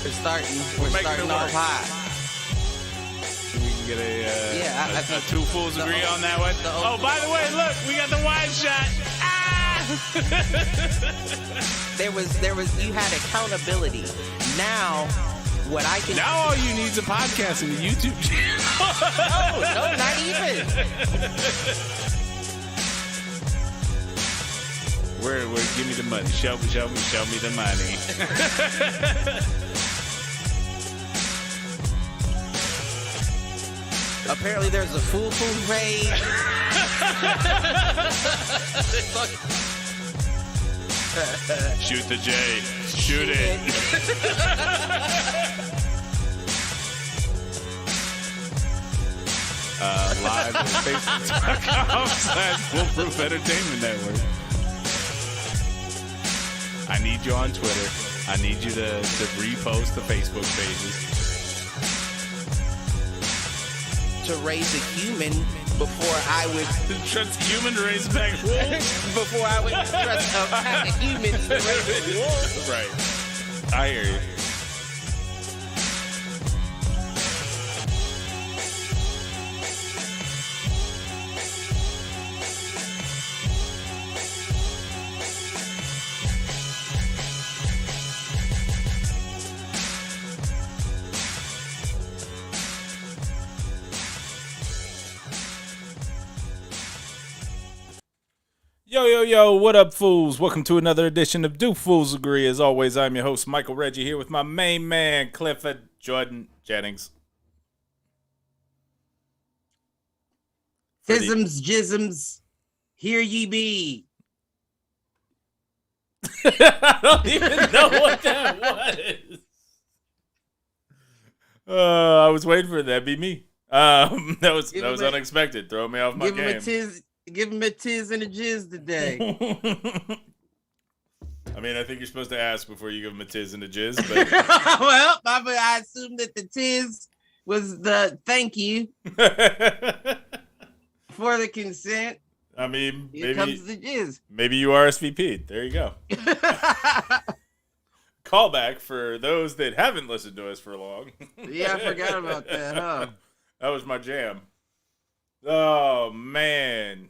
We're starting off high. We can get I think two fools agree on that one. Oh, by the way, look, we got the wide shot. There was you had accountability. Now what I can Now all you need is a podcast and a YouTube channel. No, not even. Where give me the money. Show me the money. Apparently there's a Foolproof page. Shoot the J. Shoot it. Live on Facebook.com/Foolproof Entertainment Network. I need you on Twitter. I need you to repost the Facebook pages. To raise a human before I would Trust a human to raise back wolves. before I would trust a pack of humans to raise a wolf. Right. I hear you. Yo, what up, fools? Welcome to another edition of Do Fools Agree. As always, I'm your host, Michael Reggie, here with my main man, Clifford Jordan Jennings. Tisms, jisms, here ye be. I don't even know what that was. I was waiting for that to be me. That was unexpected. Throw me off my game. Give him a tiz and a jizz today. I mean, I think you're supposed to ask before you give him a tiz and a jizz. But Well, I assumed that the tiz was the thank you for the consent. I mean, Here comes the jizz. Maybe you RSVP'd. There you go. Callback for those that haven't listened to us for long. Yeah, I forgot about that, huh? That was my jam. Oh, man.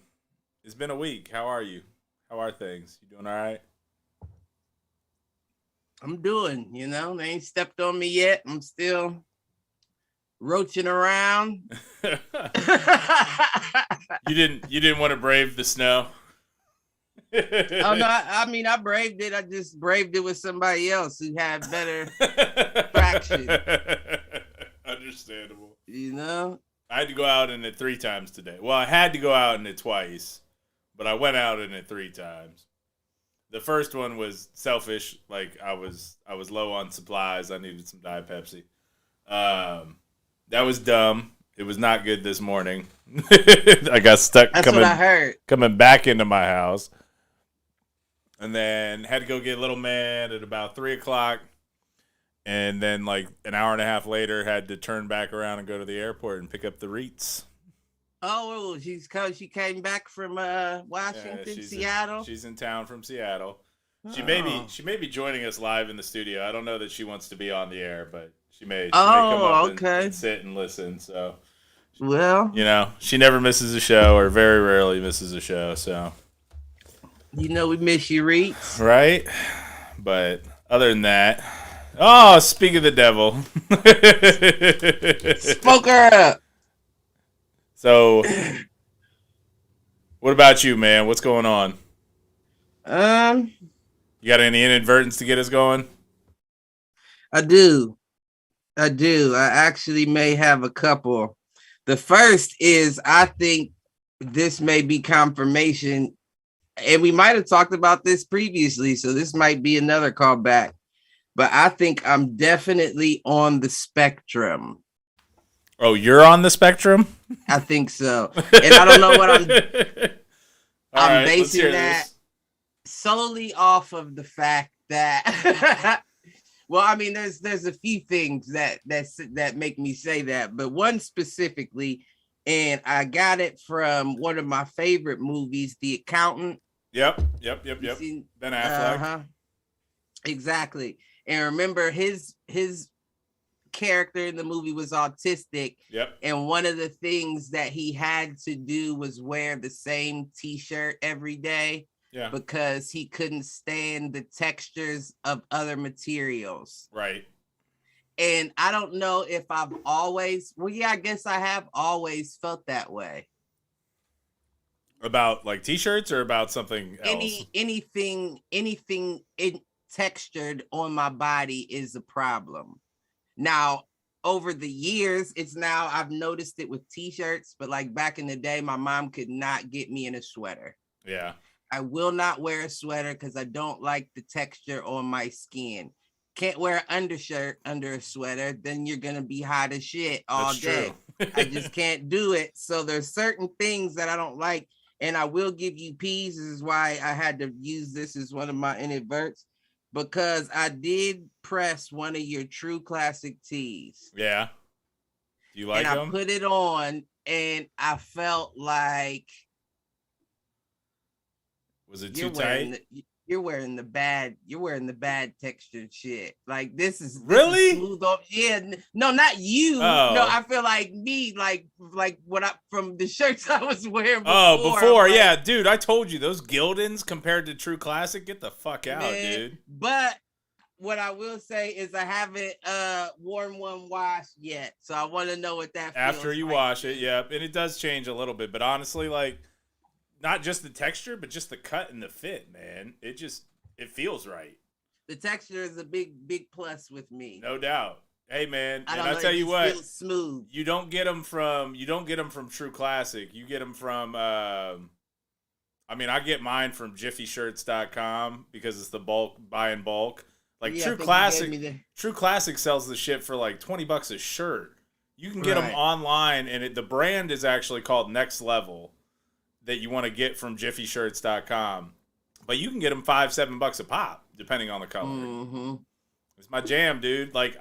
It's been a week. How are you? How are things? You doing all right? I'm doing, they ain't stepped on me yet. I'm still roaching around. You didn't want to brave the snow? Oh, no, I braved it. I just braved it with somebody else who had better traction. Understandable. I had to go out in it 3 times today. Well, I had to go out in it twice, but I went out in it 3 times. The first one was selfish. Like I was low on supplies. I needed some Diet Pepsi. That was dumb. It was not good this morning. I got stuck what I heard. Coming back into my house. And then had to go get little man at about 3:00. And then, like, an hour and a half later, had to turn back around and go to the airport and pick up the Reeds. Oh, she came back from Washington, Seattle. She's in town from Seattle. She may be joining us live in the studio. I don't know that she wants to be on the air, but she may come up and sit and listen. So, well, she never misses a show, or very rarely misses a show. So, we miss you, Reeds. Right? But other than that. Oh, speak of the devil. Spoke her up. So, what about you, man? What's going on? You got any inadvertence to get us going? I do. I actually may have a couple. The first is, I think this may be confirmation, and we might have talked about this previously, so this might be another callback. But I think I'm definitely on the spectrum. Oh, you're on the spectrum? I think so. And I don't know what I'm basing that solely off of the fact that well, I mean, there's a few things that make me say that, but one specifically, and I got it from one of my favorite movies, The Accountant. Yep. Ben Affleck. Exactly. And remember, his character in the movie was autistic. Yep. And one of the things that he had to do was wear the same t-shirt every day. Yeah. Because he couldn't stand the textures of other materials. Right. And I don't know if I've always, well, yeah, I guess I have always felt that way. About like t-shirts or about something else? Anything textured on my body is a problem. Now, over the years, I've noticed it with t-shirts, but like back in the day, my mom could not get me in a sweater. Yeah. I will not wear a sweater because I don't like the texture on my skin. Can't wear an undershirt under a sweater, then you're going to be hot as shit all day. I just can't do it. So there's certain things that I don't like. And I will give you peas. This is why I had to use this as one of my inadverts, because I did press one of your True Classic tees. Yeah. Do you like them? And I put it on and I felt like, was it too tight? You're wearing the bad textured shit. Like this is really smooth off. Yeah, no, not you. Oh. No, I feel like me, like what I from the shirts I was wearing before. Oh, before, like, yeah, dude. I told you those Gildans compared to True Classic, get the fuck out, man, dude. But what I will say is I haven't worn one wash yet, so I want to know what that feels after you like. wash it. Yeah, and it does change a little bit, but honestly, like. Not just the texture, but just the cut and the fit, man. It feels right. The texture is a big plus with me. No doubt. Hey, man, and I'll know, tell you what. Feels smooth. You don't get them from True Classic. You get them from I get mine from JiffyShirts.com because it's the buy in bulk. Like True Classic sells the shit for like $20 a shirt. You can get them online, and the brand is actually called Next Level. That you want to get from JiffyShirts.com, but you can get them $5-7 a pop depending on the color. Mm-hmm. It's my jam, dude. Like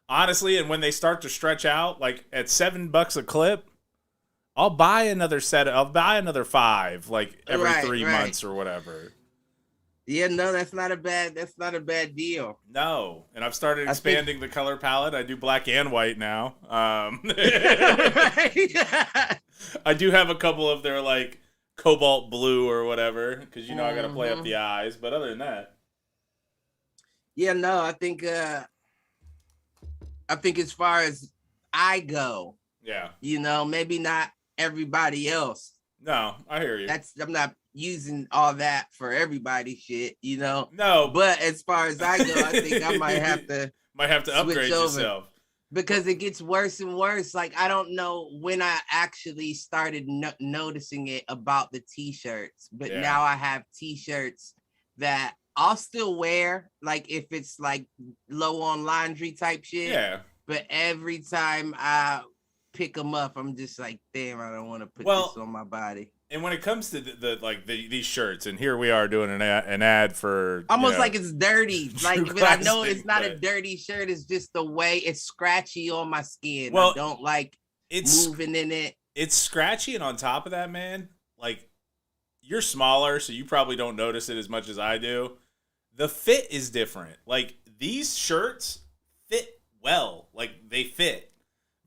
honestly, and when they start to stretch out, like at $7 a clip, I'll buy another set. I'll buy another 5, like every 3 months or whatever. Yeah, no, that's not a bad deal. No, and I've started expanding the color palette. I do black and white now. I do have a couple of their like cobalt blue or whatever because I got to play up the eyes. But other than that, yeah, no, I think as far as I go, yeah, maybe not everybody else. No, I hear you. I'm not using all that for everybody shit, No. But as far as I go, I think I might have to upgrade yourself. Because it gets worse and worse. Like, I don't know when I actually started noticing it about the t-shirts, but now I have t-shirts that I'll still wear, like if it's like low on laundry type shit. Yeah. But every time I pick them up, I'm just like, damn, I don't want to put this on my body. And when it comes to these shirts, and here we are doing an ad for almost like it's dirty, like but I know it's not but... a dirty shirt. It's just the way it's scratchy on my skin. Well, I don't like moving in it. It's scratchy, and on top of that, man, like you're smaller, so you probably don't notice it as much as I do. The fit is different. Like these shirts fit well, like they fit.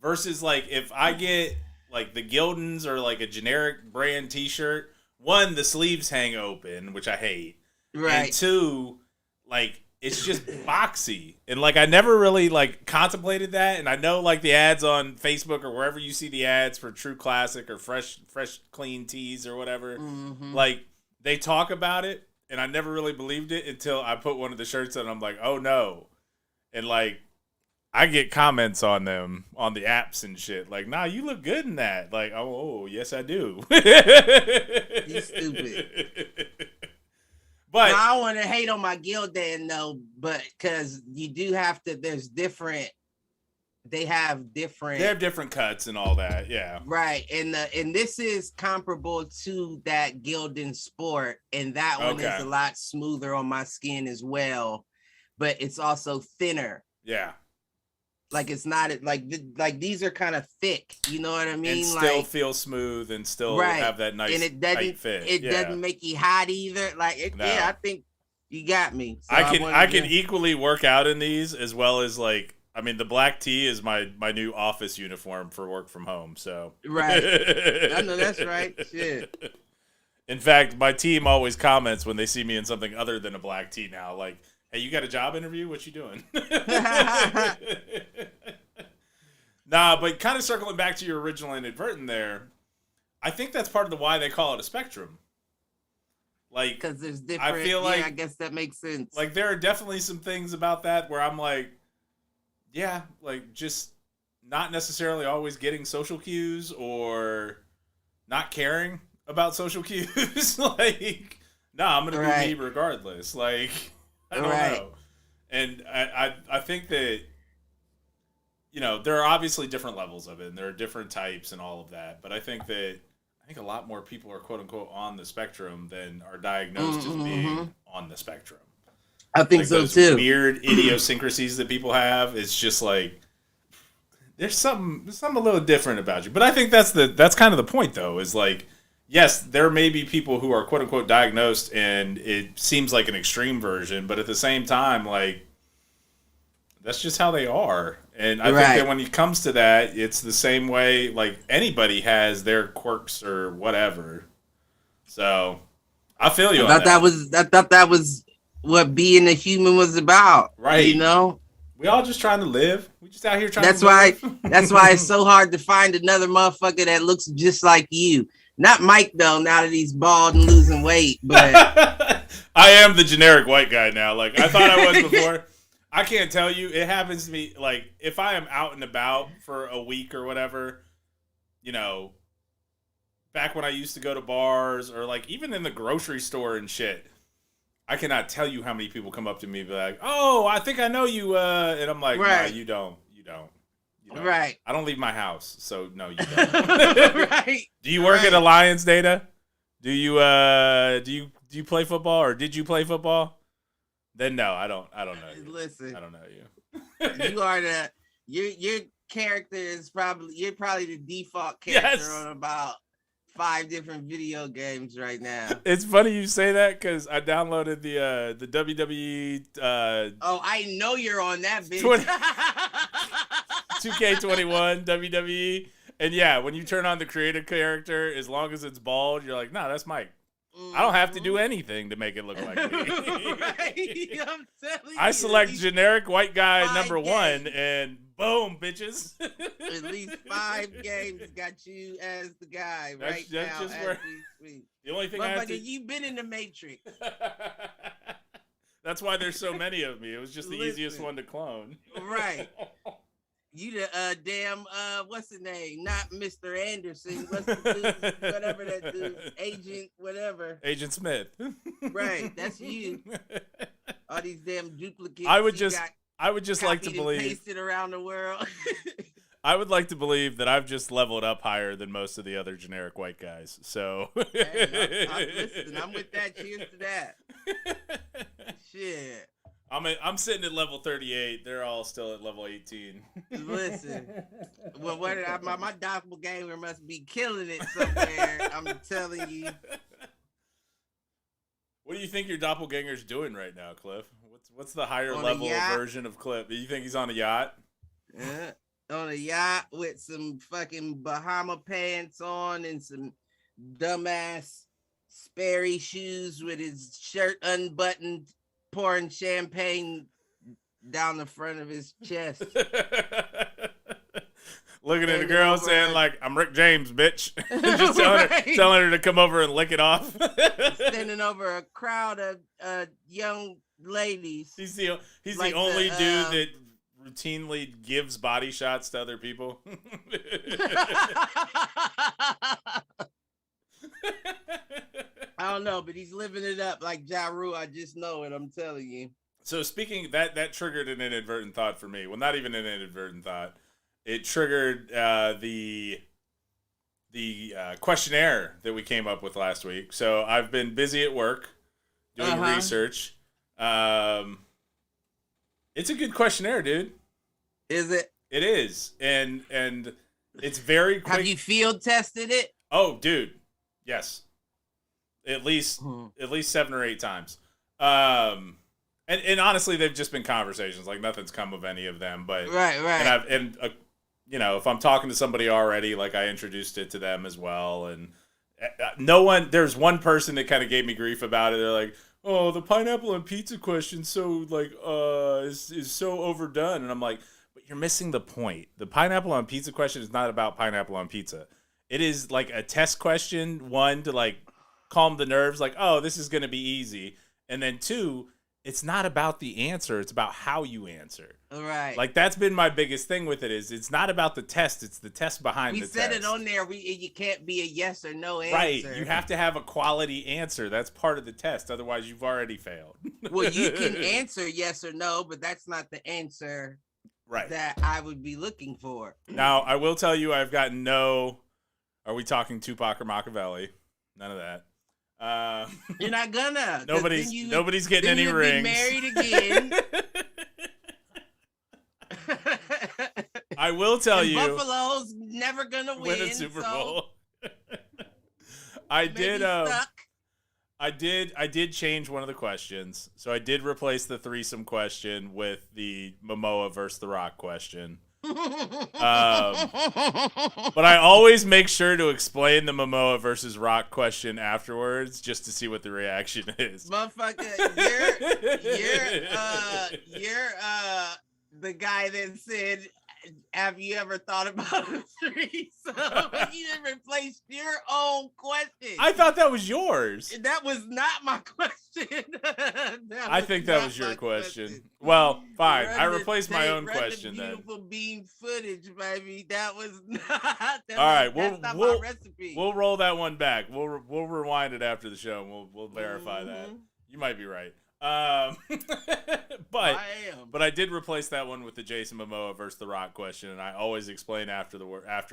Versus like if I get like the Gildans or like a generic brand t-shirt, one, the sleeves hang open, which I hate. Right. And two, like it's just boxy. And like I never really like contemplated that. And I know like the ads on Facebook or wherever you see the ads for True Classic or fresh clean tees or whatever, like they talk about it, and I never really believed it until I put one of the shirts on and I'm like, oh no. And like I get comments on them on the apps and shit. Like, nah, you look good in that. Like, oh yes, I do. You stupid. But now, I don't want to hate on my Gildan though, but because you do have to. They have different cuts and all that. Yeah. Right, and this is comparable to that Gildan Sport, and that one is a lot smoother on my skin as well, but it's also thinner. Yeah. Like it's not like these are kind of thick, you know what I mean? And still feel smooth and still have that nice and it doesn't tight fit. It doesn't make you hot either. Like I think You got me. So I can equally work out in these as well as like. I mean, the black tee is my new office uniform for work from home. So right. I know that's right. Shit. In fact, my team always comments when they see me in something other than a black tee now, like, "Hey, you got a job interview? What you doing?" Nah, but kind of circling back to your original inadvertent there, I think that's part of the why they call it a spectrum. Like, because there's different. I feel like I guess that makes sense. Like, there are definitely some things about that where I'm like, yeah, like just not necessarily always getting social cues or not caring about social cues. Like, no, I'm gonna be me regardless. Like, I don't know. And I think that, you know, there are obviously different levels of it, and there are different types and all of that. But I think a lot more people are quote unquote on the spectrum than are diagnosed as being on the spectrum. I think so too. Weird idiosyncrasies that people have. It's just like there's something a little different about you. But I think that's kind of the point, though. Is like, yes, there may be people who are quote unquote diagnosed, and it seems like an extreme version. But at the same time, like, that's just how they are. And I think that when it comes to that, it's the same way. Like, anybody has their quirks or whatever. So I feel you. I thought that was what being a human was about, right? You know, we all just trying to live. We just out here trying. That's why it's so hard to find another motherfucker that looks just like you. Not Mike though. Now that he's bald and losing weight, but I am the generic white guy now. Like I thought I was before. I can't tell you. It happens to me. Like if I am out and about for a week or whatever, you know, back when I used to go to bars or like even in the grocery store and shit. I cannot tell you how many people come up to me and be like, "Oh, I think I know you," and I'm like, "No, you don't. You don't. Right. I don't leave my house, so no, you don't." Right. Do you work at Alliance Data? Do you play football or did you play football? Then no, I don't know you. Listen, I don't know you. You are your character is you're probably the default character on about 5 different video games right now. It's funny you say that because I downloaded the WWE. I know you're on that bitch. 2K21 WWE, and yeah, when you turn on the creative character, as long as it's bald, you're like, nah, that's Mike. I don't have to do anything to make it look like me. Right? I'm telling I select generic white guy number 1, and boom, bitches. At least 5 games got you as the guy that's now. Just as we speak. The only thing you've been in the Matrix. That's why there's so many of me. It was just the easiest one to clone. Right. You the damn what's the name? Not Mr. Anderson. What's the dude? Whatever that dude, Agent Smith. Right, that's you. All these damn duplicates. I would just like to believe pasted around the world. I would like to believe that I've just leveled up higher than most of the other generic white guys. So hey, I'm with that. Cheers to that. Shit. I'm sitting at level 38. They're all still at level 18. Listen, well, my doppelganger must be killing it somewhere. I'm telling you. What do you think your doppelganger's doing right now, Cliff? What's the higher level version of Cliff? Do you think he's on a yacht? On a yacht with some fucking Bahama pants on and some dumbass Sperry shoes with his shirt unbuttoned, pouring champagne down the front of his chest. Looking at the girl saying like, "I'm Rick James, bitch." Just telling her to come over and lick it off. Standing over a crowd of young ladies. He's like the only dude that routinely gives body shots to other people. I don't know, but he's living it up like Ja Rule. I just know it. I'm telling you. So speaking that triggered an inadvertent thought for me. Well, not even an inadvertent thought. It triggered the questionnaire that we came up with last week. So I've been busy at work doing research. It's a good questionnaire, dude. Is it? It is, and it's very quick. Have you field tested it? Oh, dude, yes. At least 7 or 8 times. And honestly, they've just been conversations. Like nothing's come of any of them. But Right. you know, if I'm talking to somebody already, like I introduced it to them as well, and no one. There's one person that kind of gave me grief about it. They're like, "Oh, the pineapple on pizza question, so like, is so overdone," and I'm like, "But you're missing the point. The pineapple on pizza question is not about pineapple on pizza. It is like a test question. One to like calm the nerves, like, oh, this is gonna be easy, and then two, it's not about the answer. It's about how you answer." Right. Like that's been my biggest thing with it is it's not about the test. It's the test behind the test. We said it on there. You can't be a yes or no answer. Right. You have to have a quality answer. That's part of the test. Otherwise, you've already failed. Well, you can answer yes or no, but that's not the answer that I would be looking for. Now, I will tell you I've gotten no... Are we talking Tupac or Machiavelli? None of that. You're not gonna. Nobody's getting any rings. Be married again. I will tell you, Buffalo's never gonna win a Super Bowl. I did change one of the questions, so I did replace the threesome question with the Momoa versus The Rock question. But I always make sure to explain the Momoa versus Rock question afterwards, just to see what the reaction is. Motherfucker, you're the guy that said, "Have you ever thought about a threesome?" You didn't replace your own question. I thought that was yours. That was not my question. I think that was your question. Well, fine. I replaced my own question then. Beautiful bean footage, baby. That was not. All right, that's not my recipe. We'll roll that one back. We'll rewind it after the show, and we'll verify that. You might be right. But I did replace that one with the Jason Momoa versus The Rock question, and I always explain after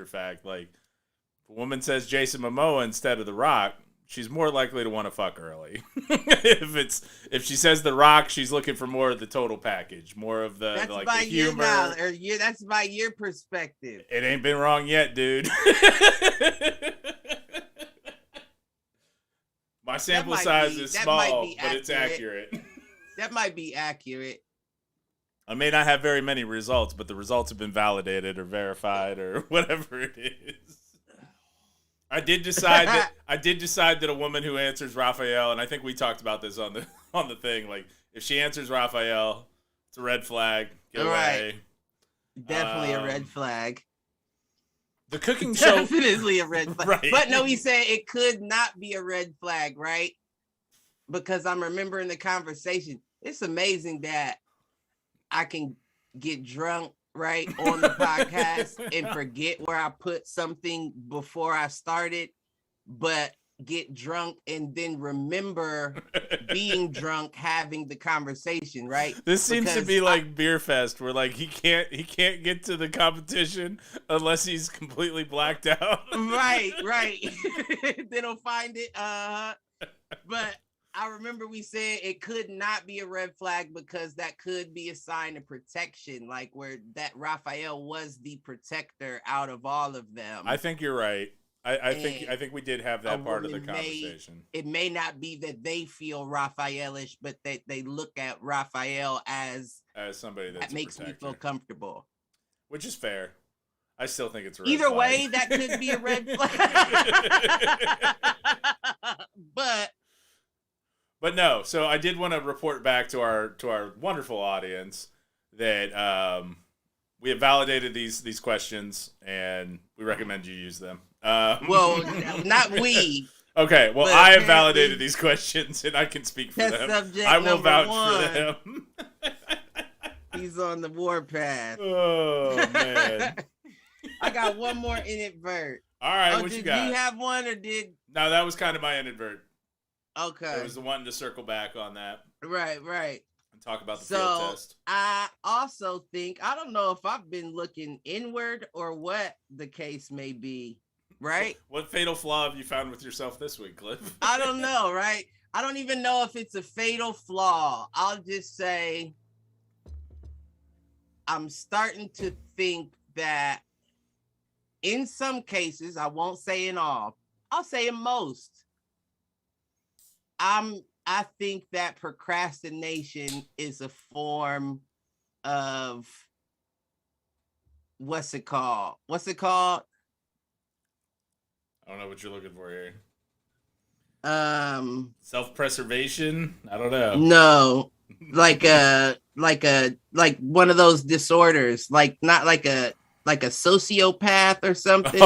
fact, like, if a woman says Jason Momoa instead of The Rock, she's more likely to want to fuck early. if she says The Rock, she's looking for more of the total package, more of the the humor. That's by your perspective. It ain't been wrong yet, dude. My sample size is small, but it's accurate. That might be accurate. I may not have very many results, but the results have been validated or verified or whatever it is. I did decide that a woman who answers Raphael, and I think we talked about this on the thing, like if she answers Raphael, it's a red flag. Get away. Definitely a red flag. The cooking show, definitely a red flag. Right. But no, he said it could not be a red flag, right? Because I'm remembering the conversation. It's amazing that I can get drunk right on the podcast and forget where I put something before I started, but get drunk and then remember being drunk having the conversation, right? This seems to be like Beer Fest, where like he can't get to the competition unless he's completely blacked out. Right. Then he'll find it. But I remember we said it could not be a red flag because that could be a sign of protection, like where that Raphael was the protector out of all of them. I think you're right. I think we did have that part of the conversation. It may not be that they feel Raphaelish, but that they look at Raphael as somebody that makes me feel comfortable. Which is fair. I still think it's a red Either flag. way, that could be a red flag. But no, so I did want to report back to our wonderful audience that we have validated these questions and we recommend you use them. Well, not we. Okay, well, I have validated these questions and I can speak for them. I will vouch for them. He's on the warpath. Oh, man. I got one more inadvert. All right, what you got? Did you have one or did... No, that was kind of my inadvert. Okay. It was the one to circle back on that. Right. And talk about the field test. I also think, I don't know if I've been looking inward or what the case may be, right? What fatal flaw have you found with yourself this week, Cliff? I don't know, right? I don't even know if it's a fatal flaw. I'll just say I'm starting to think that in some cases, I won't say in all, I'll say in most, I'm I think that procrastination is a form of what's it called? I don't know what you're looking for here. Self-preservation. I don't know. No, like one of those disorders, like not like a sociopath or something,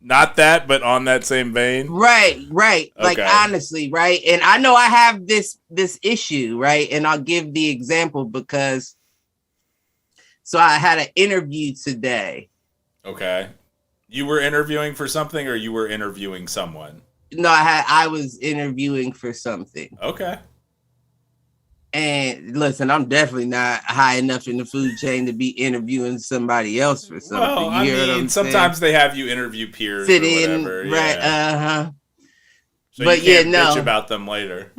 not that, but on that same vein. Right. Okay. Like honestly, right. And I know I have this issue, right? And I'll give the example because so I had an interview today. Okay. You were interviewing for something or you were interviewing someone? No, I was interviewing for something. Okay. And listen, I'm definitely not high enough in the food chain to be interviewing somebody else for something. Well, I mean, sometimes they have you interview peers or whatever. Right, yeah. So but you can't bitch about them later.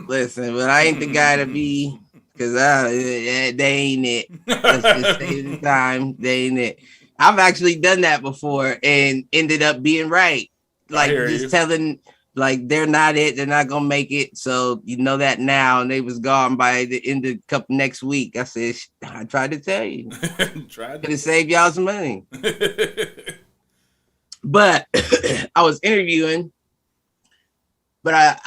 Listen, but I ain't the guy to be, because they ain't it. Let's just say the time, they ain't it. I've actually done that before and ended up being right. Like just telling, like they're not it, they're not gonna make it. So you know that now, and they was gone by the end of next week. I said, I tried to tell you, tried to save y'all some money. But I was interviewing, but I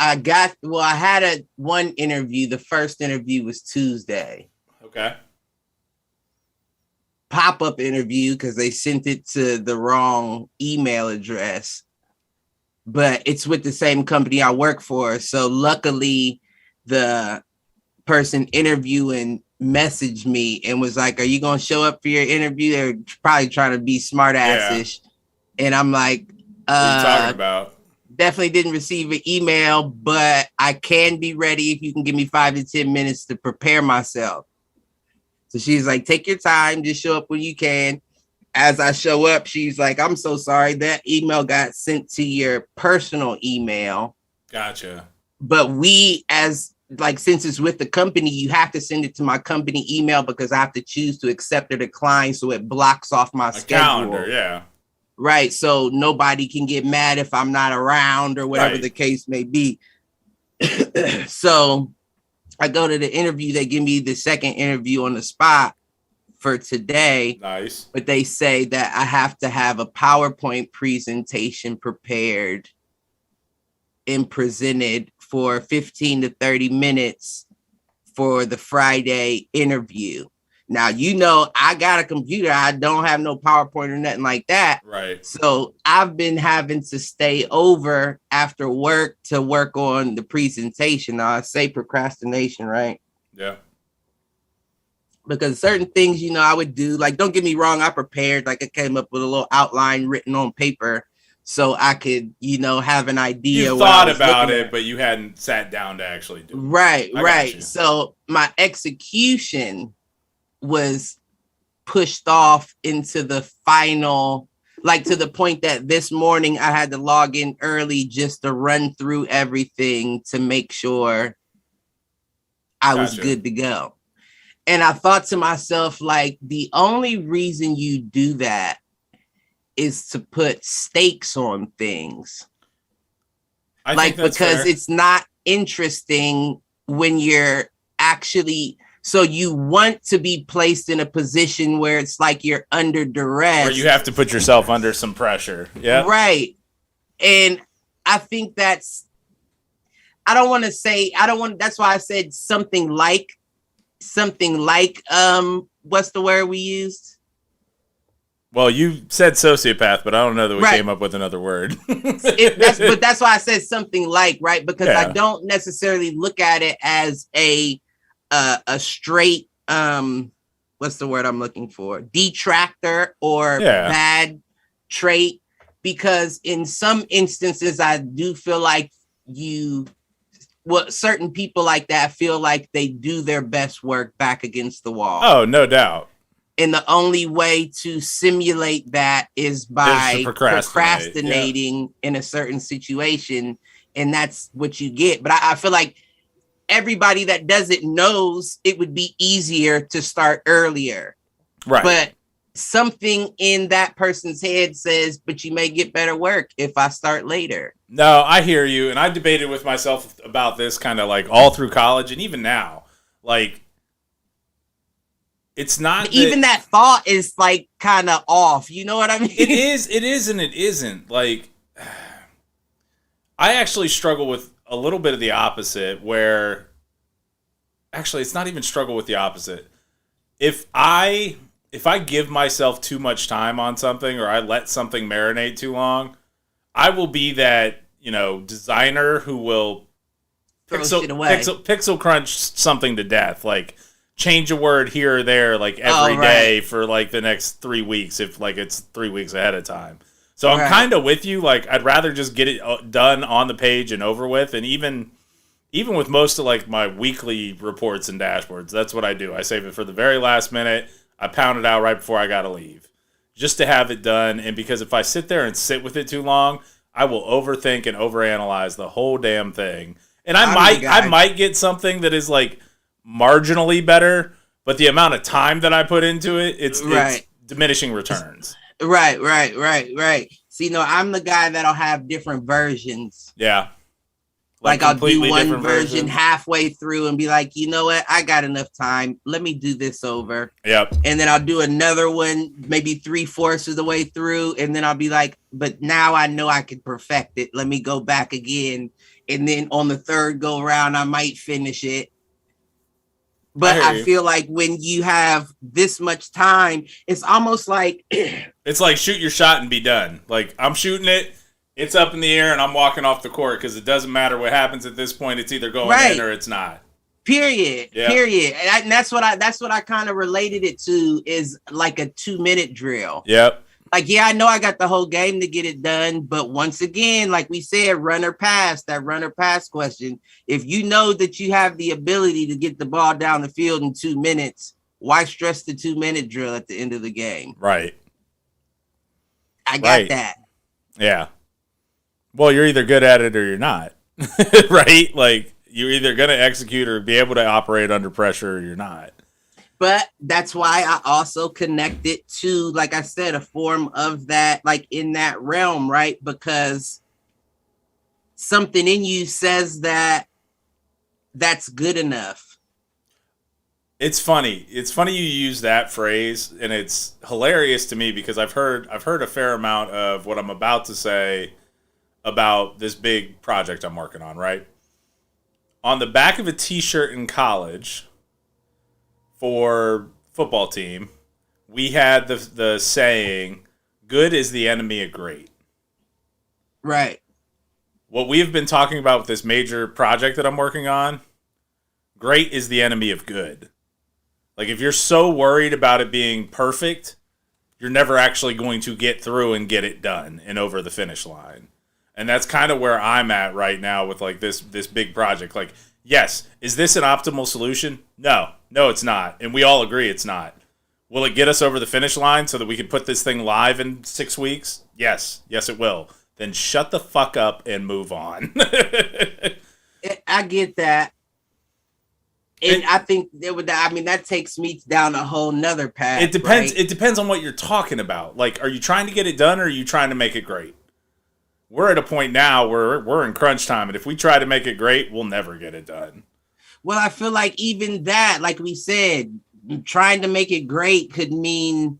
had one interview. The first interview was Tuesday. Okay. Pop-up interview because they sent it to the wrong email address. But it's with the same company I work for. So luckily, the person interviewing messaged me and was like, are you going to show up for your interview? They're probably trying to be smart assish. Yeah. And I'm like, what are you talking about? Definitely didn't receive an email, but I can be ready if you can give me 5 to 10 minutes to prepare myself. So she's like, take your time, just show up when you can. As I show up, she's like, I'm so sorry. That email got sent to your personal email. Gotcha. But since it's with the company, you have to send it to my company email because I have to choose to accept or decline. So it blocks off my schedule. Calendar, yeah. Right. So nobody can get mad if I'm not around or whatever the case may be. So I go to the interview. They give me the second interview on the spot for today. Nice. But they say that I have to have a PowerPoint presentation prepared and presented for 15 to 30 minutes for the Friday interview. Now, I got a computer. I don't have no PowerPoint or nothing like that. Right. So I've been having to stay over after work to work on the presentation. Now, I say procrastination, right? Yeah. Because certain things, I would do, like, don't get me wrong, I prepared, like I came up with a little outline written on paper so I could, have an idea. You thought about it, but you hadn't sat down to actually do it. Right. So my execution was pushed off into the final, like to the point that this morning I had to log in early just to run through everything to make sure I was good to go. And I thought to myself, like, the only reason you do that is to put stakes on things. Because fair. It's not interesting when you're actually, so you want to be placed in a position where it's like you're under duress. Where you have to put yourself under some pressure. Yeah. Right. And I think that's why I said something like, what's the word we used? Well, you said sociopath, but I don't know that we came up with another word. But that's why I said something like, right? Because I don't necessarily look at it as a straight, what's the word I'm looking for? Detractor or bad trait. Because in some instances, I do feel like certain people like that feel like they do their best work back against the wall. Oh, no doubt. And the only way to simulate that is by procrastinating in a certain situation. And that's what you get. But I feel like everybody that does it knows it would be easier to start earlier. Right. But something in that person's head says, but you may get better work if I start later. No, I hear you, and I debated with myself about this kind of like all through college and even now. Like, it's not even that thought is like kind of off. You know what I mean? It is, and it isn't. Like, I actually struggle with a little bit of the opposite, where actually it's not even struggle with the opposite. If I give myself too much time on something, or I let something marinate too long, I will be that, designer who will pixel crunch something to death, like change a word here or there, like every day for like the next 3 weeks, if like it's 3 weeks ahead of time. So I'm kind of with you. Like, I'd rather just get it done on the page and over with. And even with most of like my weekly reports and dashboards, that's what I do. I save it for the very last minute. I pound it out right before I got to leave, just to have it done. And because if I sit there and sit with it too long, I will overthink and overanalyze the whole damn thing. And I might get something that is like marginally better, but the amount of time that I put into it, it's diminishing returns. Right. See, I'm the guy that'll have different versions. Yeah. Like I'll do one version halfway through and be like, you know what? I got enough time. Let me do this over. Yep. And then I'll do another one, maybe 3/4 of the way through. And then I'll be like, but now I know I can perfect it. Let me go back again. And then on the third go around, I might finish it. But I feel like when you have this much time, it's almost like it's like shoot your shot and be done. Like, I'm shooting it, it's up in the air, and I'm walking off the court because it doesn't matter what happens at this point. It's either going in or it's not. Period. Yep. Period. And that's what I kind of related it to, is like a 2-minute drill. Yep. Like, yeah, I know I got the whole game to get it done, but once again, like we said, runner pass question. If you know that you have the ability to get the ball down the field in 2 minutes, why stress the 2-minute drill at the end of the game? Right. I got that. Yeah. Well, you're either good at it or you're not. Right? Like, you're either going to execute or be able to operate under pressure or you're not. But that's why I also connect it to, like I said, a form of that, like in that realm, right? Because something in you says that that's good enough. It's funny. It's funny you use that phrase, and it's hilarious to me because I've heard a fair amount of what I'm about to say about this big project I'm working on, right? On the back of a t-shirt in college for football team, we had the saying, good is the enemy of great. Right. What we have been talking about with this major project that I'm working on, great is the enemy of good. Like, if you're so worried about it being perfect, you're never actually going to get through and get it done and over the finish line. And that's kind of where I'm at right now with like this big project. Like, yes, is this an optimal solution? No, it's not. And we all agree it's not. Will it get us over the finish line so that we can put this thing live in 6 weeks? Yes, it will. Then shut the fuck up and move on. I get that. And I think that takes me down a whole nother path. It depends. Right? It depends on what you're talking about. Like, are you trying to get it done or are you trying to make it great? We're at a point now where we're in crunch time, and if we try to make it great, we'll never get it done. Well, I feel like even that, like we said, trying to make it great could mean,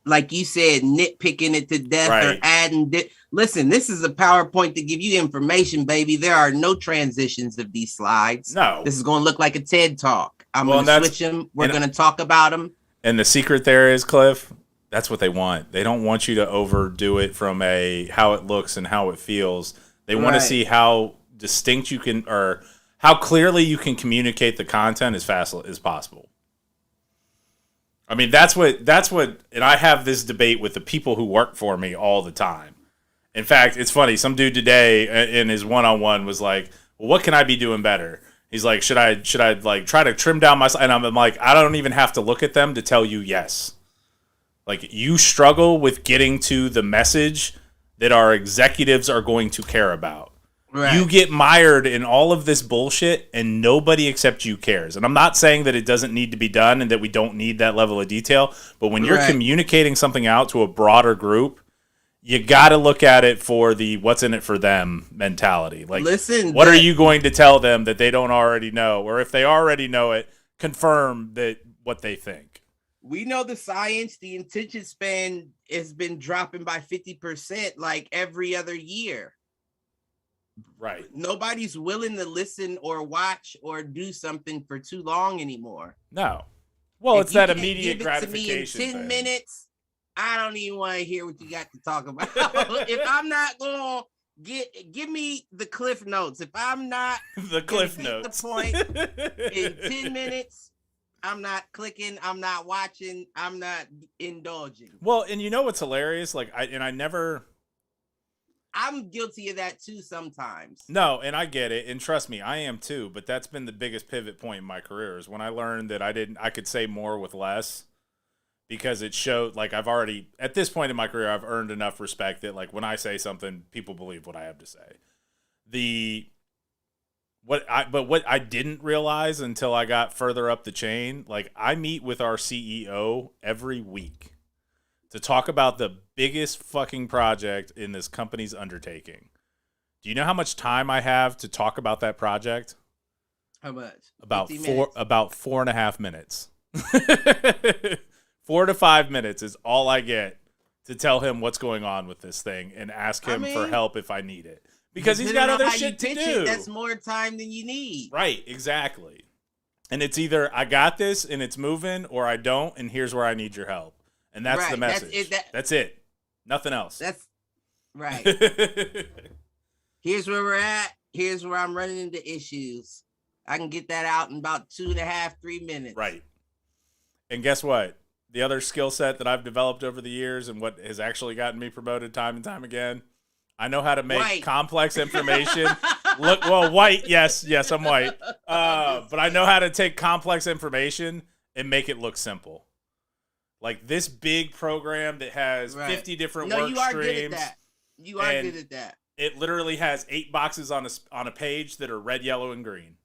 like you said, nitpicking it to death or adding. Listen, this is a PowerPoint to give you information, baby. There are no transitions of these slides. No. This is going to look like a TED Talk. I'm going to switch them. We're going to talk about them. And the secret there is, Cliff, that's what they want. They don't want you to overdo it from how it looks and how it feels. They want to see how distinct you can, or how clearly you can communicate the content as fast as possible. I mean, that's what, and I have this debate with the people who work for me all the time. In fact, it's funny. Some dude today in his one-on-one was like, well, what can I be doing better? He's like, should I like try to trim down my, and I'm like, I don't even have to look at them to tell you yes. Like, you struggle with getting to the message that our executives are going to care about. Right. You get mired in all of this bullshit and nobody except you cares. And I'm not saying that it doesn't need to be done and that we don't need that level of detail, but when you're communicating something out to a broader group, you got to look at it for the what's in it for them mentality. Like, listen, what are you going to tell them that they don't already know? Or if they already know it, confirm that what they think. We know the science, the attention span has been dropping by 50% like every other year. Right. Nobody's willing to listen or watch or do something for too long anymore. No. Well, if it's that immediate gratification. Give it to me in 10 minutes. I don't even want to hear what you got to talk about. If I'm not going to give me the cliff notes. If I'm not the cliff notes, the point in 10 minutes, I'm not clicking. I'm not watching. I'm not indulging. Well, and you know what's hilarious? Like, I'm guilty of that too sometimes. No, and I get it, and trust me, I am too. But that's been the biggest pivot point in my career is when I learned that I could say more with less, because it showed like I've already at this point in my career I've earned enough respect that like when I say something, people believe what I have to say. What I didn't realize until I got further up the chain, like I meet with our CEO every week to talk about the biggest fucking project in this company's undertaking. Do you know how much time I have to talk about that project? How much? About 4.5 minutes. 4 to 5 minutes is all I get to tell him what's going on with this thing and ask him for help if I need it. Because he's got other shit to do. That's more time than you need. Right, exactly. And it's either I got this and it's moving, or I don't, and here's where I need your help. And that's the message. That's it. Nothing else. That's right. Here's where we're at. Here's where I'm running into issues. I can get that out in about 2.5, 3 minutes. Right. And guess what? The other skill set that I've developed over the years and what has actually gotten me promoted time and time again, I know how to make complex information look, well, white, yes, I'm white. But I know how to take complex information and make it look simple. Like this big program that has 50 different work streams. You are good at that. You are good at that. It literally has 8 boxes on a page that are red, yellow, and green.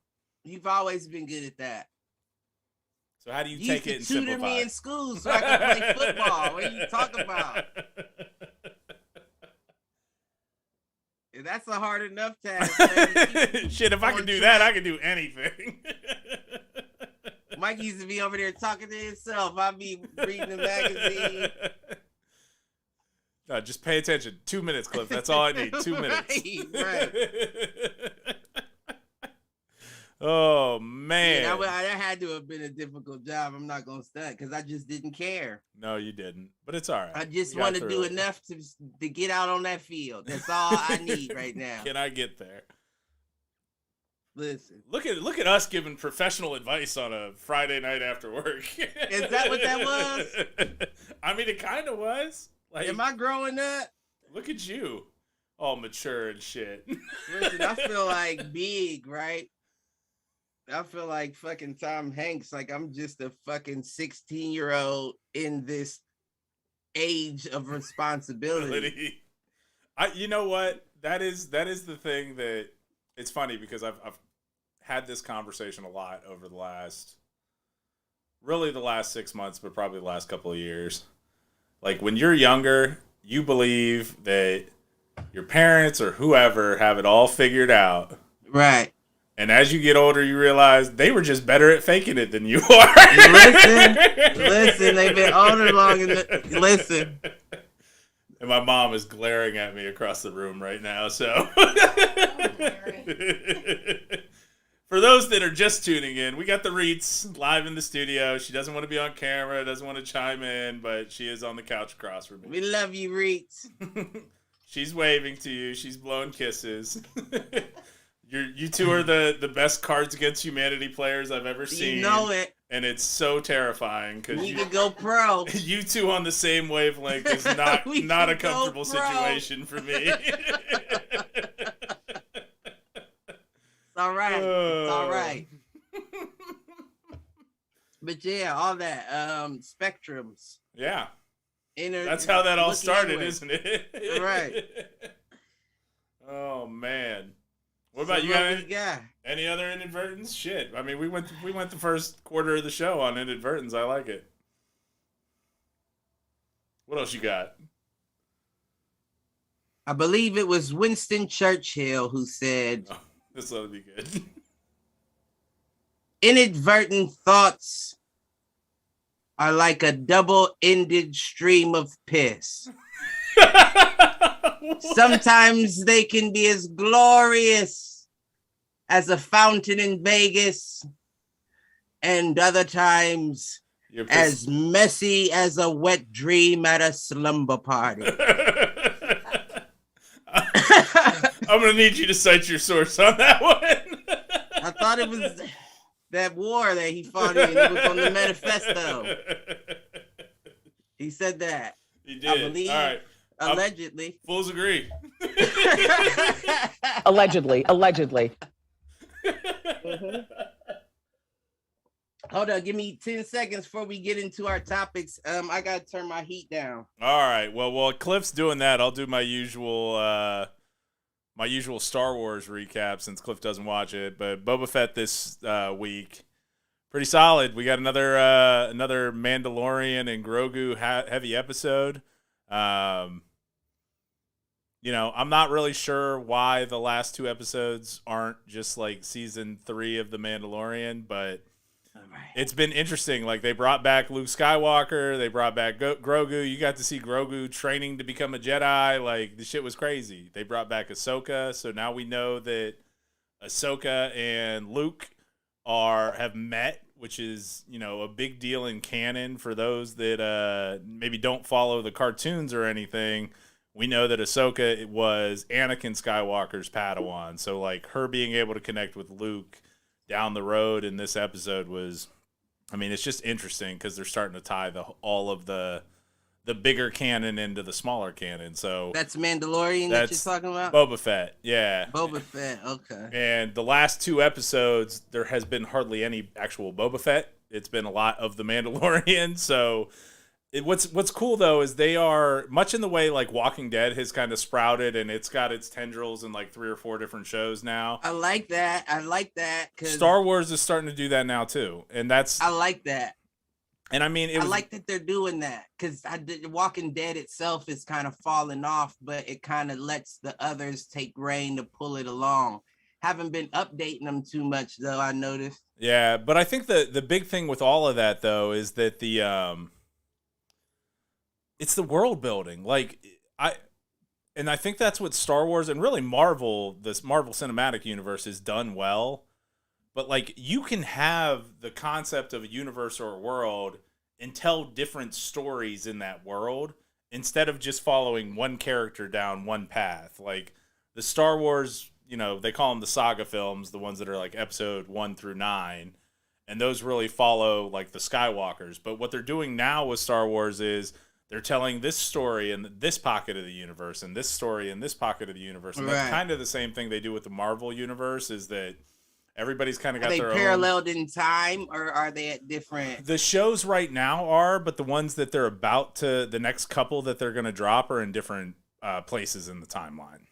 You've always been good at that. So how do you take it and simplify? You tutor me in school so I can play football. What are you talking about? That's a hard enough task. Shit, if I can do that, I can do anything. Mike used to be over there talking to himself. I'd be reading the magazine. No, just pay attention. 2 minutes, Cliff. That's all I need. 2 minutes. Right. Oh, man. Yeah, that had to have been a difficult job. I'm not going to stunt because I just didn't care. No, you didn't. But it's all right. I just want to do enough to get out on that field. That's all I need right now. Can I get there? Listen. Look at us giving professional advice on a Friday night after work. Is that what that was? I mean, it kind of was. Like, am I growing up? Look at you. All mature and shit. Listen, I feel like big, right? I feel like fucking Tom Hanks. Like I'm just a fucking 16-year-old in this age of responsibility. You know what? That is the thing that it's funny because I've had this conversation a lot over the last 6 months, but probably the last couple of years. Like when you're younger, you believe that your parents or whoever have it all figured out. Right. And as you get older, you realize they were just better at faking it than you are. Listen, they've been older long enough. Listen. And my mom is glaring at me across the room right now, so. For those that are just tuning in, we got the Reets live in the studio. She doesn't want to be on camera, doesn't want to chime in, but she is on the couch across from me. We love you, Reets. She's waving to you. She's blowing kisses. You two are the best Cards Against Humanity players I've ever seen. You know it. And it's so terrifying because you can go pro. You two on the same wavelength is not a comfortable situation for me. It's all right. It's all right. But yeah, all that spectrums. Yeah. That's how that all started, isn't it? Right. Oh man. about you? Got Got any other inadvertents? Shit. I mean, we went the first quarter of the show on inadvertents. I like it. What else you got? I believe it was Winston Churchill who said, Oh, this ought to be good. Inadvertent thoughts are like a double-ended stream of piss. Sometimes they can be as glorious as a fountain in Vegas, and other times as messy as a wet dream at a slumber party. I'm going to need you to cite your source on that one. I thought it was that war that he fought in. It was on the manifesto. He said that. He did. I believe. All right. Allegedly. Fools agree. Allegedly. Mm-hmm. Hold on, give me 10 seconds before we get into our topics. I gotta turn my heat down. All right. Well, while Cliff's doing that, I'll do my usual Star Wars recap since Cliff doesn't watch it. But Boba Fett this week, pretty solid. We got another Mandalorian and Grogu heavy episode. You know, I'm not really sure why the last two episodes aren't just like season 3 of The Mandalorian, but it's been interesting. Like, they brought back Luke Skywalker. They brought back Grogu. You got to see Grogu training to become a Jedi. Like, the shit was crazy. They brought back Ahsoka. So now we know that Ahsoka and Luke have met, which is, you know, a big deal in canon for those that maybe don't follow the cartoons or anything. We know that Ahsoka was Anakin Skywalker's Padawan. So, like, her being able to connect with Luke down the road in this episode was, I mean, it's just interesting because they're starting to tie all of the bigger canon into the smaller canon. So that's Mandalorian that you're talking about? Boba Fett, yeah. Boba Fett, okay. And the last 2 episodes, there has been hardly any actual Boba Fett. It's been a lot of the Mandalorian. So what's cool though is they are much in the way like Walking Dead has kind of sprouted, and it's got its tendrils in like 3 or 4 different shows now. I like that. Cause Star Wars is starting to do that now too, and I like that. And I mean, I like that they're doing that because Walking Dead itself is kind of falling off, but it kind of lets the others take reign to pull it along. Haven't been updating them too much though, I noticed. Yeah, but I think the big thing with all of that though is that it's the world building. Like, I think that's what Star Wars and really this Marvel Cinematic Universe has done well. But like, you can have the concept of a universe or a world and tell different stories in that world instead of just following one character down one path. Like the Star Wars, you know, they call them the saga films, the ones that are like episode 1 through 9. And those really follow like the Skywalkers. But what they're doing now with Star Wars is they're telling this story in this pocket of the universe and this story in this pocket of the universe. And that's kind of the same thing they do with the Marvel universe, is that everybody's kind of got their own. Are they paralleled in time, or are they at different? The shows right now are, but the ones that they're the next couple that they're going to drop are in different places in the timeline.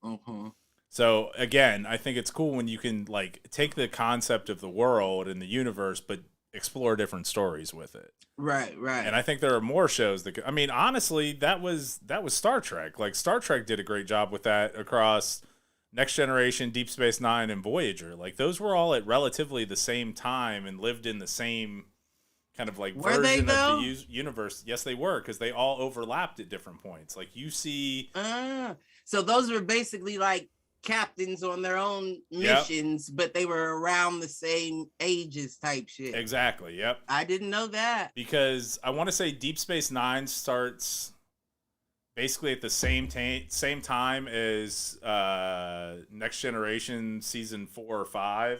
Mm-hmm. So again, I think it's cool when you can like take the concept of the world and the universe, but explore different stories with it. Right. And I think there are more shows that I mean, honestly, that was Star Trek. Like, Star Trek did a great job with that across Next Generation, Deep Space Nine, and Voyager. Like, those were all at relatively the same time and lived in the same kind of like version of the universe. Yes, they were, because they all overlapped at different points. Like, you see. So those were basically like captains on their own missions, but they were around the same ages type shit. Exactly. Yep. I didn't know that, because I want to say Deep Space Nine starts basically at the same time as Next Generation season 4 or 5,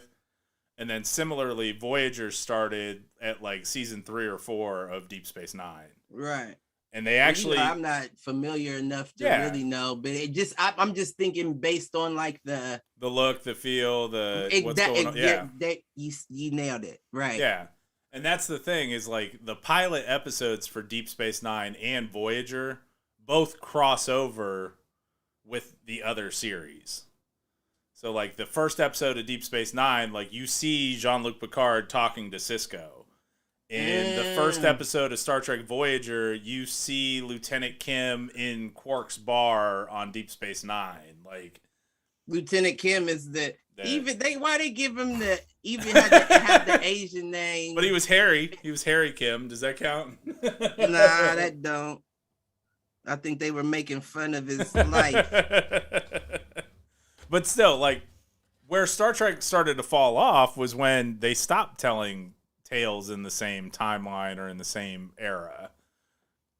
and then similarly Voyager started at like season 3 or 4 of Deep Space Nine. Right. And they actually, I'm not familiar enough to really know, but I'm just thinking based on like the look, the feel, what's going on. You nailed it. Right. Yeah. And that's the thing, is like the pilot episodes for Deep Space Nine and Voyager both cross over with the other series. So, like, the first episode of Deep Space Nine, like, you see Jean-Luc Picard talking to Cisco. In the first episode of Star Trek Voyager, you see Lieutenant Kim in Quark's bar on Deep Space Nine. Like, Lieutenant Kim is why they give him the even had to have the Asian name. But he was Harry. He was Harry Kim. Does that count? Nah, that don't. I think they were making fun of his life. But still, like, where Star Trek started to fall off was when they stopped telling tales in the same timeline or in the same era.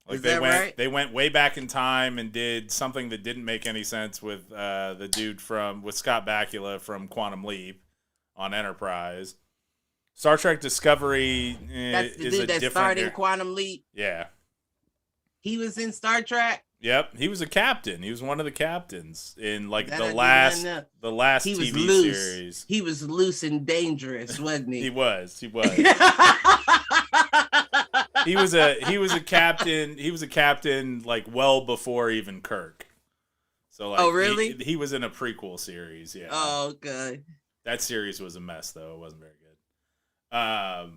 Like, they went way back in time and did something that didn't make any sense with the dude with Scott Bakula from Quantum Leap on Enterprise. Star Trek Discovery That's the is dude a that different starred in Quantum Leap. Yeah. He was in Star Trek. Yep, he was a captain. He was one of the captains in like That the last he was TV loose. series. He was loose and dangerous, wasn't he? He was. He was a captain. He was a captain like well before even Kirk. So like, oh really? He was in a prequel series. Yeah. Oh okay. That series was a mess though. It wasn't very good.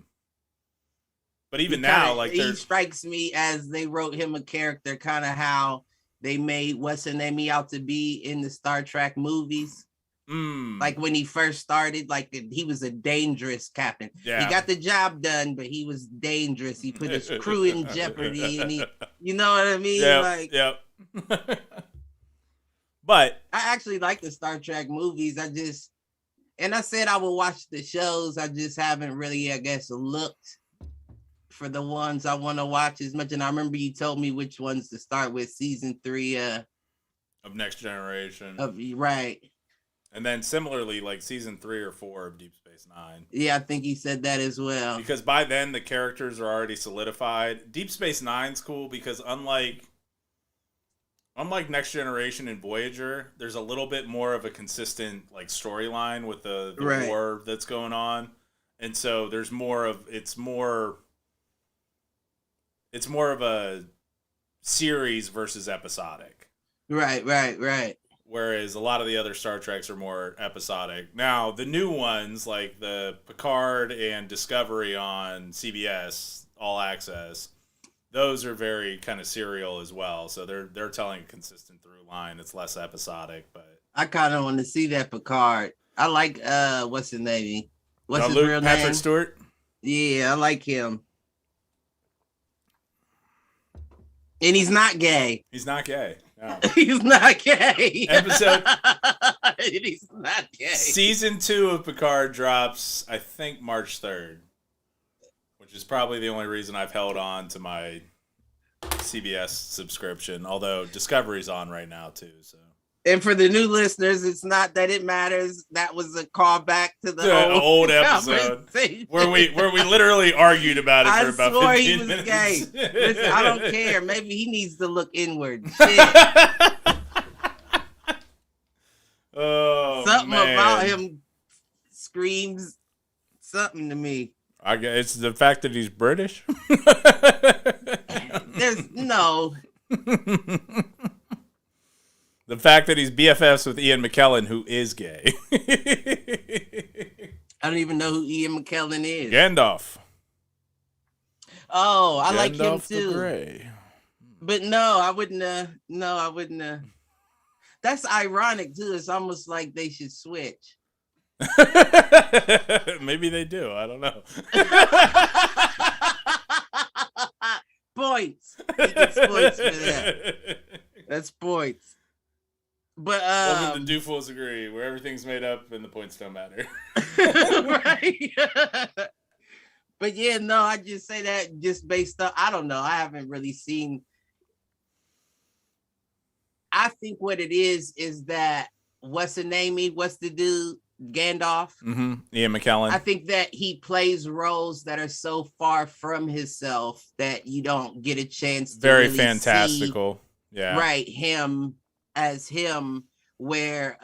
But even now, like, he strikes me as they wrote him a character, kind of how they made what's her name out to be in the Star Trek movies. Like when he first started, like he was a dangerous captain. Yeah. He got the job done, but he was dangerous. He put his crew in jeopardy, and you know what I mean? Yep. But I actually like the Star Trek movies. I said I will watch the shows. I just haven't really, I guess, looked for the ones I want to watch as much. And I remember you told me which ones to start with. Season 3 of Next Generation. Right. And then similarly, like season 3 or 4 of Deep Space Nine. Yeah, I think he said that as well. Because by then the characters are already solidified. Deep Space Nine's cool because unlike Next Generation and Voyager, there's a little bit more of a consistent like storyline with the right. war that's going on. And so there's it's more of a series versus episodic. Right. Whereas a lot of the other Star Treks are more episodic. Now, the new ones, like the Picard and Discovery on CBS, All Access, those are very kind of serial as well. So they're telling a consistent through line. It's less episodic, but I kind of want to see that Picard. I like what's his name? What's his real name? Patrick Stewart. Yeah, I like him. And he's not gay. He's not gay. No. He's not gay. Episode. He's not gay. Season 2 of Picard drops, I think, March 3rd, which is probably the only reason I've held on to my CBS subscription. Although Discovery's on right now too. So. And for the new listeners, it's not that it matters. That was a callback to the old episode where we literally argued about it for about 15 minutes. I swore he was gay. Listen, I don't care. Maybe he needs to look inward. Shit. Oh, something man. about him screams something to me. I guess it's the fact that he's British. There's no. The fact that he's BFFs with Ian McKellen, who is gay. I don't even know who Ian McKellen is. Gandalf. Oh, I like him Gandalf too. the Grey. But no, I wouldn't. That's ironic too. It's almost like they should switch. Maybe they do. I don't know. Points. He gets points for that. That's points. But welcome to Do Fools Agree, where everything's made up and the points don't matter. Right. But yeah, no, I just say that just based on, I don't know. I haven't really seen. I think what it is that what's the name? What's the dude? Gandalf. Mm-hmm. Ian McKellen. I think that he plays roles that are so far from himself that you don't get a chance to very really fantastical. See, yeah. Right. Him as him, where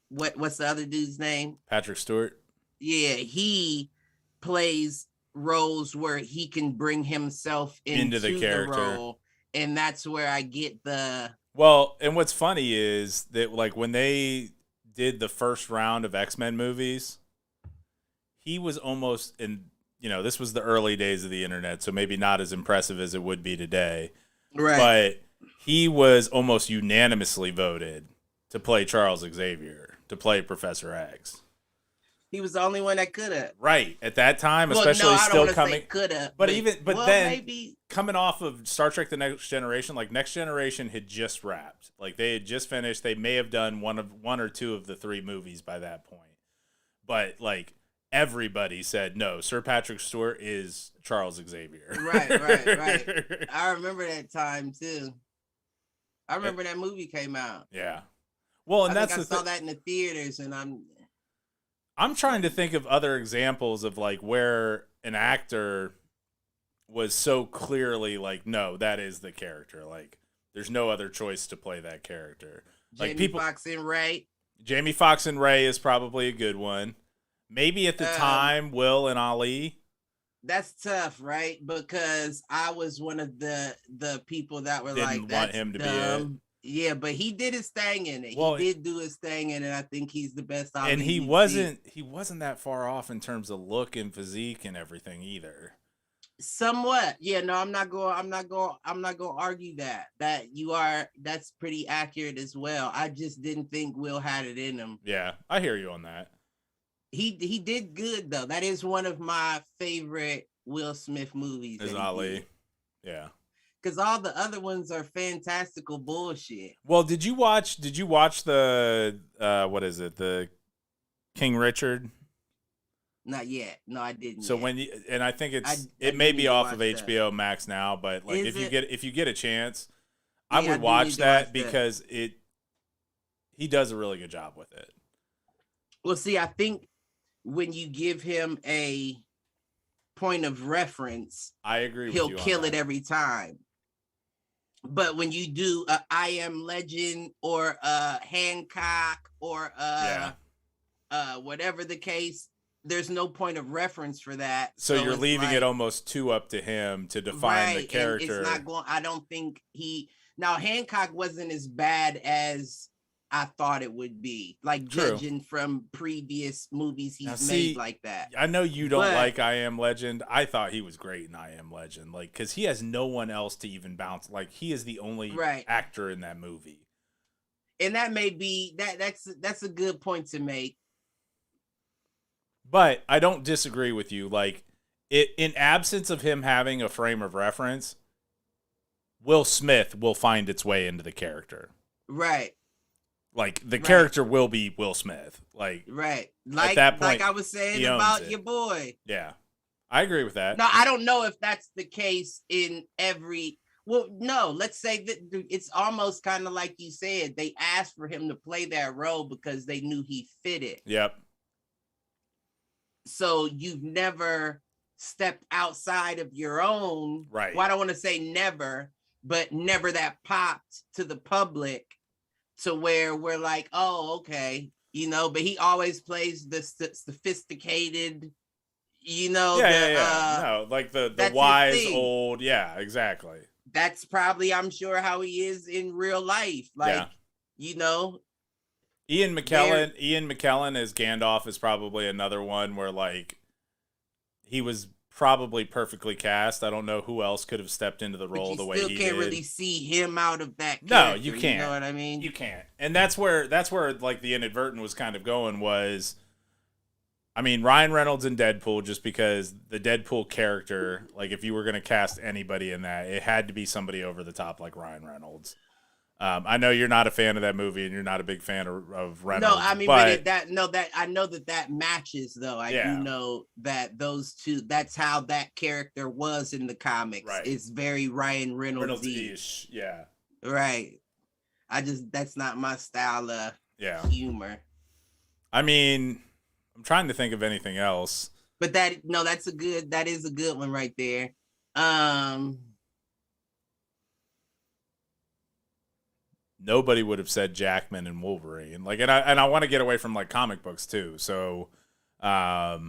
what's the other dude's name? Patrick Stewart. Yeah, he plays roles where he can bring himself into the character. Role, and that's where I get the. Well, and what's funny is that like when they did the first round of X-Men movies, he was almost in, this was the early days of the internet, so maybe not as impressive as it would be today. Right. But he was almost unanimously voted to play Charles Xavier, to play Professor X. He was the only one that could have. Right. At that time, especially still coming. Could have. But then maybe coming off of Star Trek The Next Generation, like Next Generation had just wrapped. Like they had just finished. They may have done one or two of the 3 movies by that point. But like everybody said, no, Sir Patrick Stewart is Charles Xavier. Right. I remember that time too. I remember that movie came out. Yeah. Well, and I saw that in the theaters, and I'm trying to think of other examples of like where an actor was so clearly like, no, that is the character. Like, there's no other choice to play that character. Jamie Foxx and Ray. Jamie Foxx and Ray is probably a good one. Maybe at the time, Will and Ali. That's tough, right? Because I was one of the people that were Didn't want him to be it. Yeah, but he did his thing in it. Well, he did do his thing in it. I think he's the best. And he wasn't that far off in terms of look and physique and everything either. Somewhat, yeah. No, I'm not going to argue that. That's pretty accurate as well. I just didn't think Will had it in him. Yeah, I hear you on that. He did good though. That is one of my favorite Will Smith movies. Is Ali? Yeah. Because all the other ones are fantastical bullshit. Well, did you watch the what is it, the King Richard? Not yet. No, I didn't. So yet. And I think it may be off of HBO Max now, but like if you get a chance, I would watch that because he does a really good job with it. Well, see, I think when you give him a point of reference, I agree. He'll kill it every time. But when you do a I Am Legend or a Hancock or whatever the case, there's no point of reference for that. So you're leaving it almost too up to him to define the character. It's not going. I don't think now Hancock wasn't as bad as I thought it would be, like judging from previous movies he's made like that. I know you don't like I Am Legend. I thought he was great in I Am Legend, like because he has no one else to even bounce. Like he is the only actor in that movie. And that may be that's a good point to make. But I don't disagree with you. Like in absence of him having a frame of reference, Will Smith will find its way into the character. Right. Like the character will be Will Smith. Like like at that point, like I was saying about your boy. Yeah, I agree with that. No, I don't know if that's the case in every. Well, no. Let's say that it's almost kind of like you said. They asked for him to play that role because they knew he fit it. Yep. So you've never stepped outside of your own. Right. Well, I don't want to say never, but never that popped to the public. To where we're like, oh, okay, but he always plays the sophisticated, like the wise old, exactly. That's probably, I'm sure, how he is in real life. Like, Ian McKellen as Gandalf is probably another one where like he was probably perfectly cast. I don't know who else could have stepped into the role the way he did. You still can't really see him out of that character. No, you can't. You know what I mean? You can't. And that's where like the inadvertent was kind of going was, I mean, Ryan Reynolds in Deadpool, just because the Deadpool character, like if you were going to cast anybody in that, it had to be somebody over the top like Ryan Reynolds. I know you're not a fan of that movie and you're not a big fan of Reynolds. No, I mean, but I know that matches though. I do know that those two. That's how that character was in the comics. Right. It's very Ryan Reynolds-ish. Yeah. Right. That's not my style of humor. I mean, I'm trying to think of anything else. But that is a good one right there. Nobody would have said Jackman and Wolverine. Like, and I want to get away from like comic books too. So, I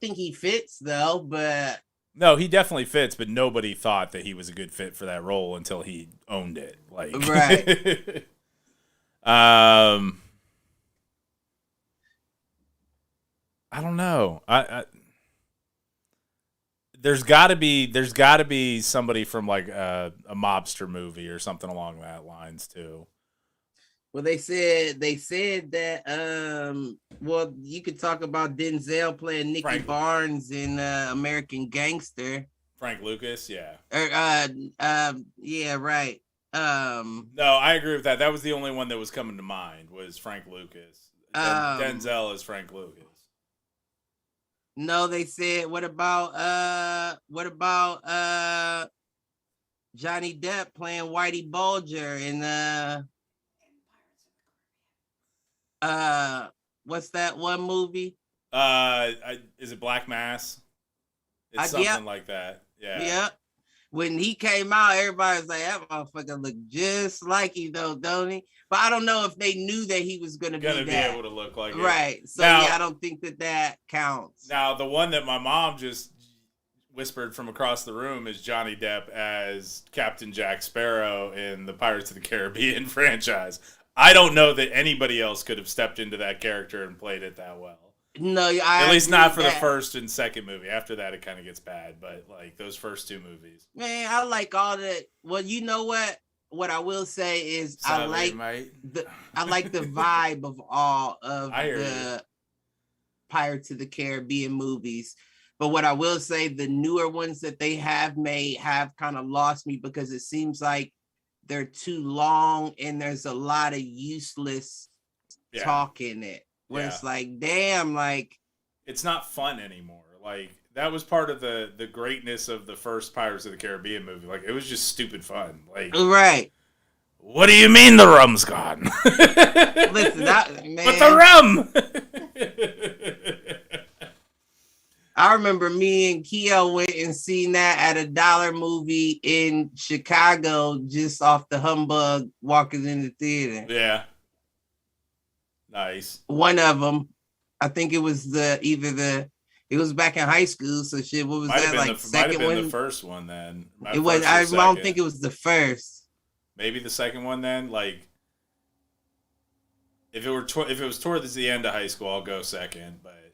think he fits though, but no, he definitely fits. But nobody thought that he was a good fit for that role until he owned it. Like, right. I don't know. There's got to be somebody from like a mobster movie or something along that lines too. Well, they said that well, you could talk about Denzel playing Nicky Barnes in American Gangster. Frank Lucas, yeah. Yeah, right. No, I agree with that. That was the only one that was coming to mind was Frank Lucas. Denzel is Frank Lucas. No, they said what about Johnny Depp playing Whitey Bulger in what's that one movie? Is it Black Mass? It's something like that. Yeah. Yeah. When he came out, everybody was like, that motherfucker look just like you though, don't he? But I don't know if they knew that he was gonna be able to look like it. Right. So now, yeah, I don't think that counts. Now, the one that my mom just whispered from across the room is Johnny Depp as Captain Jack Sparrow in the Pirates of the Caribbean franchise. I don't know that anybody else could have stepped into that character and played it that well. No, at least not for the first and second movie. After that, it kind of gets bad. But like those first two movies, man, I like all that. Well, you know what? What I will say is, I like the vibe of all of the Pirates of the Caribbean movies. But what I will say, the newer ones that they have made have kind of lost me because it seems like they're too long and there's a lot of useless talk in it. Where it's like, damn, like it's not fun anymore. Like that was part of the greatness of the first Pirates of the Caribbean movie. Like it was just stupid fun. Like right. What do you mean the rum's gone? Listen, man. But the rum. I remember me and Keo went and seen that at a $1 movie in Chicago, just off the humbug walking in the theater. Yeah. Nice. One of them, I think it was it was back in high school. So shit, what was that like? Second one, the first one then. It was. I don't think it was the first. Maybe the second one then. Like, if it was towards the end of high school, I'll go second. But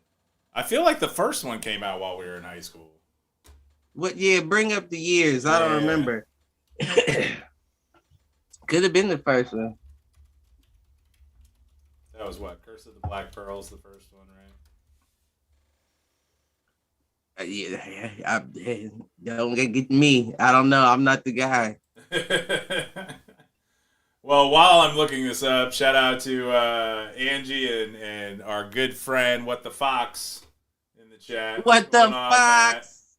I feel like the first one came out while we were in high school. What? Yeah, bring up the years. I don't remember. Could have been the first one. That was what? Curse of the Black Pearls, the first one, right? Don't get me. I don't know. I'm not the guy. Well, while I'm looking this up, shout out to Angie and our good friend, What the Fox, in the chat. What the Fox?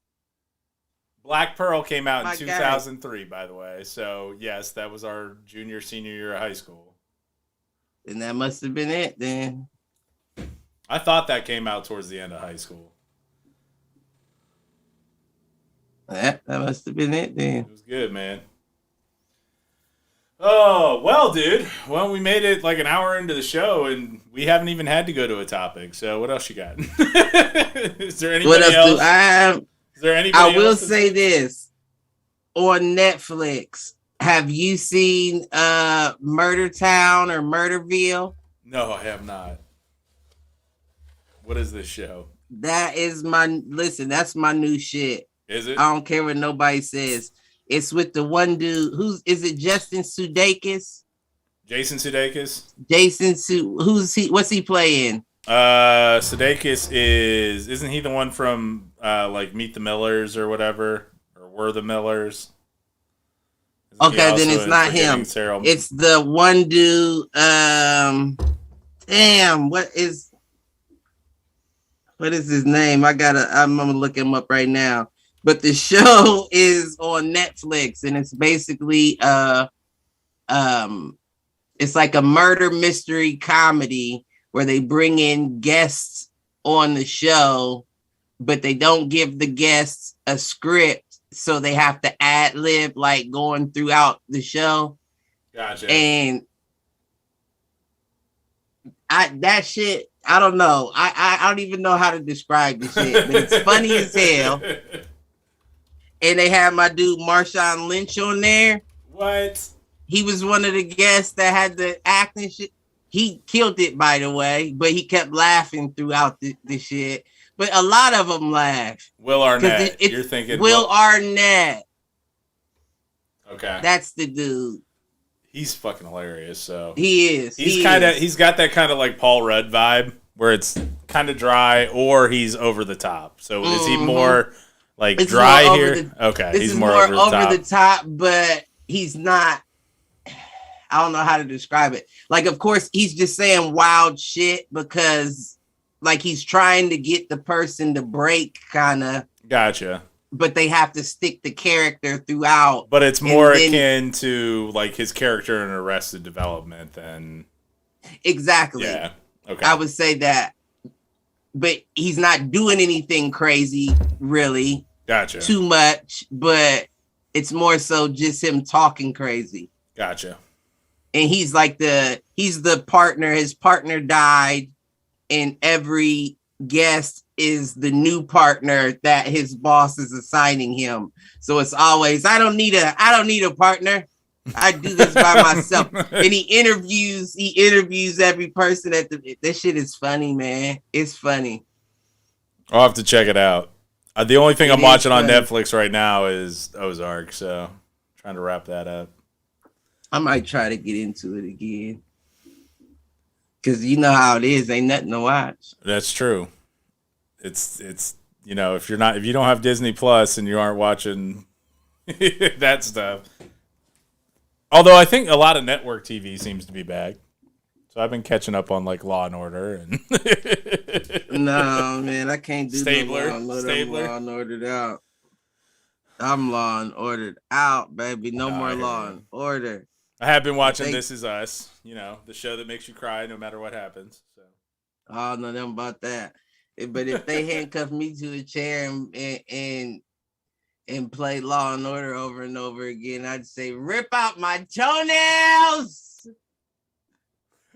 Black Pearl came out in 2003, by the way. So, yes, that was our senior year of high school. And that must have been it then. I thought that came out towards the end of high school. That must have been it then. It was good, man. Oh, well, dude. Well, we made it like an hour into the show, and we haven't even had to go to a topic. So what else you got? Is there anybody else? Is there anybody I will say this. On Netflix, have you seen Murder Town or Murderville? No, I have not. What is this show? That's my new shit. Is it? I don't care what nobody says. It's with the one dude. Is it Justin Sudeikis? Jason Sudeikis? Who's he? What's he playing? Sudeikis isn't he the one from like Meet the Millers or whatever? Or Were the Millers? Okay, then it's not him. It's the one dude. Damn, what is his name? I'm gonna look him up right now. But the show is on Netflix, and it's basically it's like a murder mystery comedy where they bring in guests on the show, but they don't give the guests a script. So they have to ad lib like going throughout the show. Gotcha. And that shit, I don't know. I don't even know how to describe the shit, but it's funny as hell. And they have my dude Marshawn Lynch on there. What? He was one of the guests that had the acting shit. He killed it, by the way, but he kept laughing throughout the shit. But a lot of them laugh. Will Arnett. You're thinking Will Arnett. Okay. That's the dude. He's fucking hilarious. So he is. He's got that kind of like Paul Rudd vibe where it's kind of dry or he's over the top. So is he more like it's dry more here? Okay. He's more over the top, but he's not. I don't know how to describe it. Like, of course, he's just saying wild shit because like he's trying to get the person to break kind of. Gotcha. But they have to stick the character throughout. But it's more akin to like his character in Arrested Development than. Exactly. Yeah. Okay. I would say that. But he's not doing anything crazy, really. Gotcha. Too much, but it's more so just him talking crazy. Gotcha. And he's like he's the partner. His partner died, and every guest is the new partner that his boss is assigning him. So it's always, I don't need a partner. I do this by myself. And he interviews every person this shit is funny, man. It's funny. I'll have to check it out. The only thing I'm watching on Netflix right now is Ozark, so trying to wrap that up. I might try to get into it again. Cause you know how it is, ain't nothing to watch. That's true. It's if you don't have Disney Plus and you aren't watching that stuff. Although I think a lot of network TV seems to be back. So I've been catching up on like Law and Order and no, man, I can't do Stabler. I'm Law and Ordered out. I'm Law and Ordered out, baby. No more Law and Order. I have been watching This Is Us, the show that makes you cry no matter what happens. So. Oh, no, them about that. But if they handcuff me to a chair and play Law and Order over and over again, I'd say, rip out my toenails!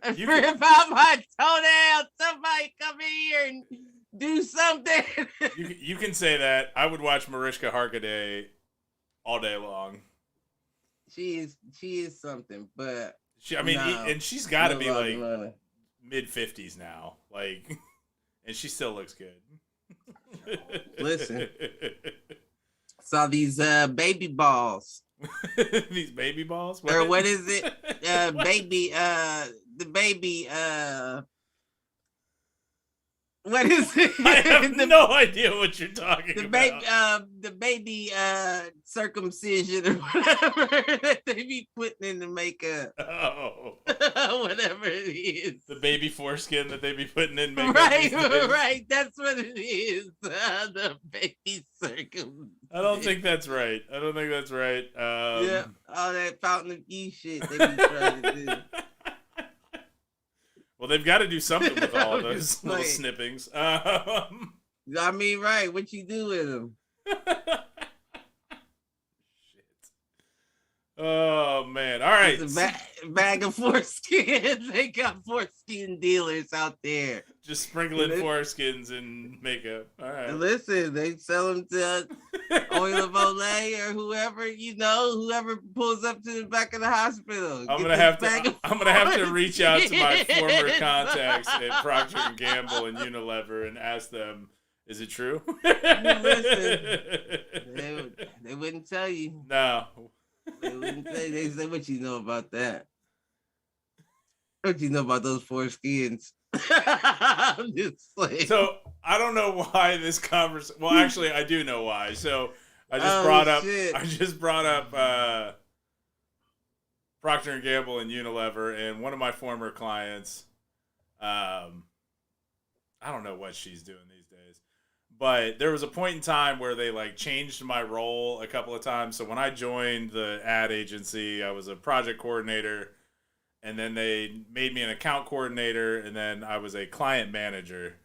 Rip out my toenails! Somebody come in here and do something! You can say that. I would watch Mariska Hargitay all day long. She is something, but and she's got to be like mid-50s now, like, and she still looks good. Listen, saw these baby balls. These baby balls, what is it? Baby, the baby. What is it? I have no idea what you're talking about. The baby circumcision or whatever that they be putting in the makeup. Oh. Whatever it is. The baby foreskin that they be putting in makeup. Right. That's what it is. The baby circumcision. I don't think that's right. Yeah, all that Fountain of Youth shit they be trying to do. Well, they've got to do something with all of those little snippings. I mean, right. What you do with them? Shit. Oh, man. All right. It's a bag of foreskins. They got foreskin dealers out there. Just sprinkling foreskins and makeup. All right. Listen, they sell them to Oil of Olay or whoever pulls up to the back of the hospital. I'm gonna have to reach out to my former contacts at Procter and Gamble and Unilever and ask them, is it true? Listen, they wouldn't tell you. No. They wouldn't tell you. They say, what you know about that? What you know about those foreskins? I'm just like... So I don't know why this conversation. Well, actually, I do know why. So I just brought up Procter and Gamble and Unilever, and one of my former clients. I don't know what she's doing these days, but there was a point in time where they like changed my role a couple of times. So when I joined the ad agency, I was a project coordinator. And then they made me an account coordinator, and then I was a client manager.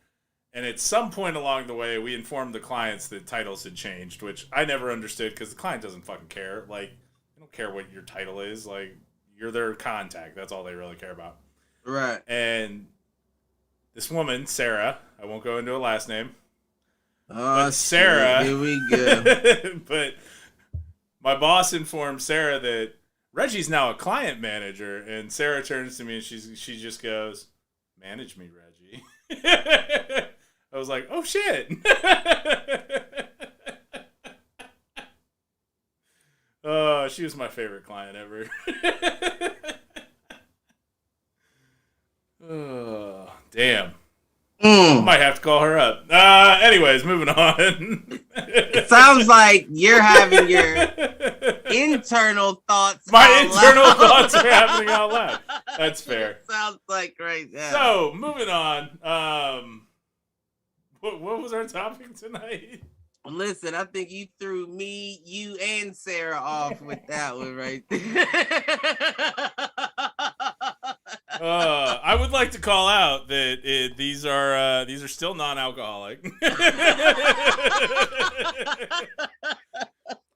And at some point along the way, we informed the clients that titles had changed, which I never understood because the client doesn't fucking care. Like, they don't care what your title is. Like, you're their contact. That's all they really care about. Right. And this woman, Sarah, I won't go into her last name. Oh, but Sarah. Here we go. But my boss informed Sarah that Reggie's now a client manager, and Sarah turns to me and she just goes, "Manage me, Reggie." I was like, "Oh shit." Oh, she was my favorite client ever. Oh, damn. I might have to call her up. Anyways, moving on. It sounds like you're having your internal thoughts. My internal thoughts are happening out loud. That's fair. It sounds like right now. So, moving on. What was our topic tonight? Listen, I think you threw me, you, and Sarah off with that one right there. I would like to call out that these are still non-alcoholic.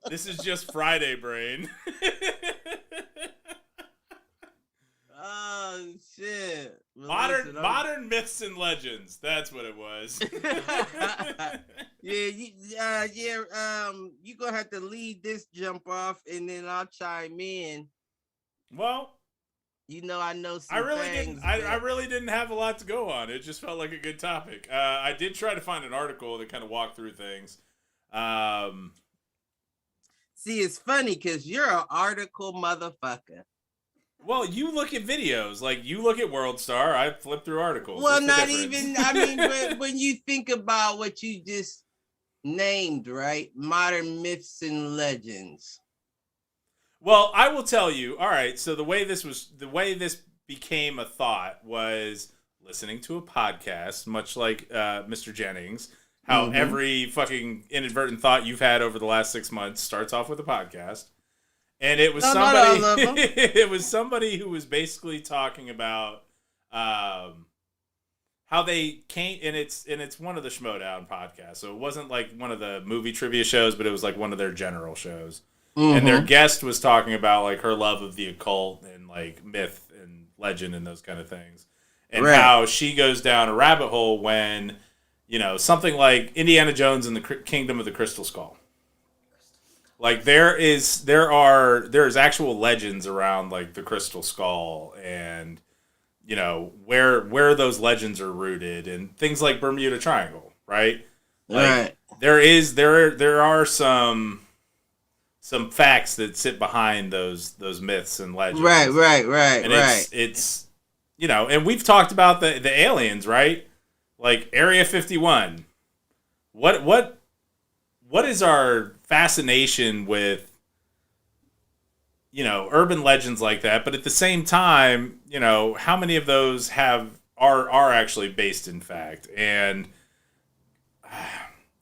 This is just Friday brain. Oh shit! Well, modern myths and legends. That's what it was. Yeah. You gonna have to lead this jump off, and then I'll chime in. Well, I know some I really things. I really didn't have a lot to go on. It just felt like a good topic. I did try to find an article that kind of walked through things. See, it's funny because you're an article motherfucker. Well, you look at videos. Like, you look at World Star. I flip through articles. Well, not even, I mean, when you think about what you just named, right? Modern myths and legends. Well, I will tell you. All right, so the way this became a thought was listening to a podcast, much like Mr. Jennings. How every fucking inadvertent thought you've had over the last 6 months starts off with a podcast. And it was somebody. It was somebody who was basically talking about how they came, and it's one of the Schmodown podcasts. So it wasn't like one of the movie trivia shows, but it was like one of their general shows. And their guest was talking about like her love of the occult and like myth and legend and those kind of things, and how she goes down a rabbit hole when something like Indiana Jones and the Kingdom of the Crystal Skull. Like there is actual legends around like the Crystal Skull and where those legends are rooted and things like Bermuda Triangle, right? Like, there are some facts that sit behind those myths and legends. Right. And it's and we've talked about the aliens, right? Like Area 51. What is our fascination with urban legends like that? But at the same time, how many of those are actually based in fact? And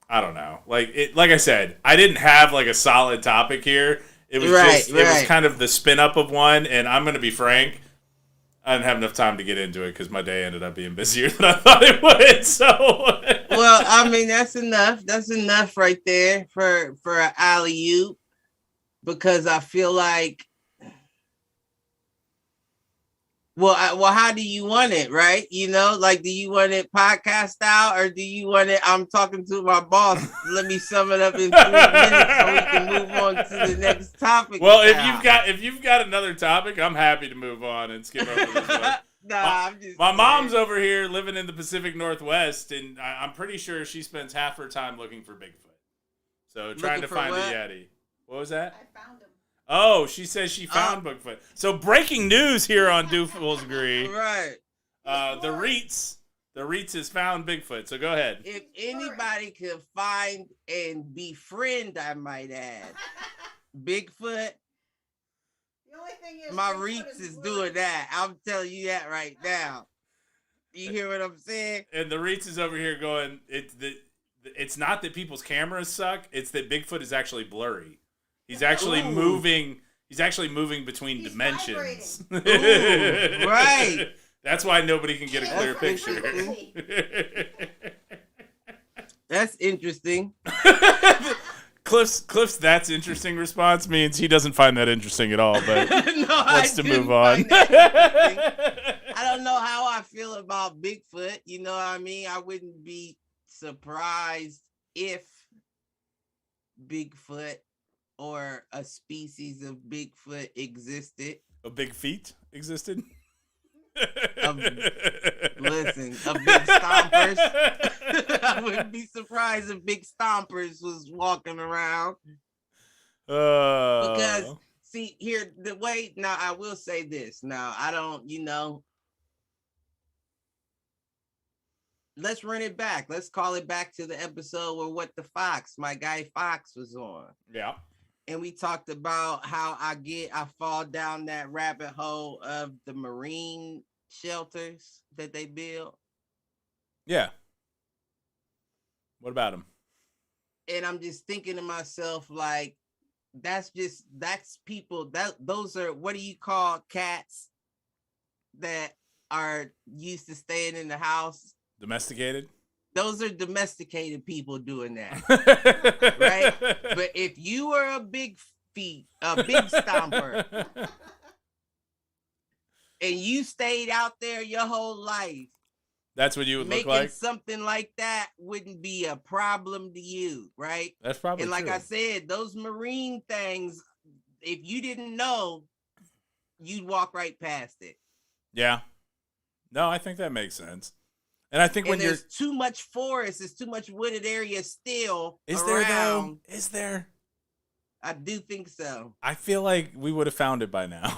I don't know. Like I said, I didn't have like a solid topic here. It was it was kind of the spin up of one. And I'm going to be frank, I didn't have enough time to get into it because my day ended up being busier than I thought it would. So, well, I mean, that's enough. That's enough right there for an alley-oop, because I feel like, well, how do you want it, right? Like, do you want it podcast style, or do you want it, I'm talking to my boss, let me sum it up in 3 minutes so we can move on to the next topic? Well, if you've got another topic, I'm happy to move on and skip over this one. My mom's over here living in the Pacific Northwest, and I'm pretty sure she spends half her time looking for Bigfoot. So trying to find a Yeti. What was that? I found him. Oh, she says she found Bigfoot. So breaking news here on Do Fools Agree. Right. The REITs has found Bigfoot. So go ahead. If anybody could find and befriend, I might add, Bigfoot, the only thing is my REITs is doing that. I'm telling you that right now. You hear what I'm saying? And the REITs is over here going, it's not that people's cameras suck. It's that Bigfoot is actually blurry. He's actually moving. He's actually moving between dimensions. Ooh, right. That's why nobody can get a clear picture. That's interesting. Cliff's that's interesting response means he doesn't find that interesting at all, but wants to move on. I don't know how I feel about Bigfoot. You know what I mean? I wouldn't be surprised if Bigfoot or a species of Bigfoot existed. A big feet existed? Listen, of big stompers. I wouldn't be surprised if big stompers was walking around. Because, see, here, the way, now I will say this. Now, I don't, let's run it back. Let's call it back to the episode where my guy Fox was on. Yeah. And we talked about how I fall down that rabbit hole of the marine shelters that they build. Yeah. What about them? And I'm just thinking to myself, like, that's people those are, what do you call cats that are used to staying in the house? Domesticated? Those are domesticated people doing that. Right? But if you were a big stomper, and you stayed out there your whole life, that's what you would look making like? something like that wouldn't be a problem to you, right? That's probably And like true. I said, those marine things, if you didn't know, you'd walk right past it. Yeah. No, I think that makes sense. And I think when there's too much forest, there's too much wooded area still Is around. there though? Is there? I do think so. I feel like we would have found it by now.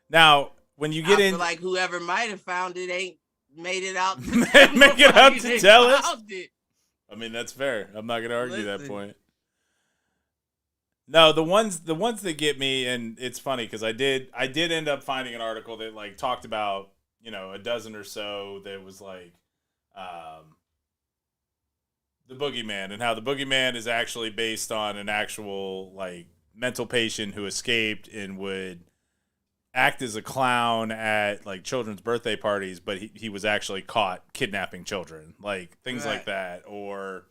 Now, when you get I in, feel like whoever might have found it ain't made it out. make it out to tell us. It. I mean, that's fair. I'm not gonna argue that Listen. point. No, the ones that get me, and it's funny because I did end up finding an article that like talked about, a dozen or so that was like the boogeyman, and how the boogeyman is actually based on an actual like mental patient who escaped and would act as a clown at like children's birthday parties, but he was actually caught kidnapping children, like things like that. Or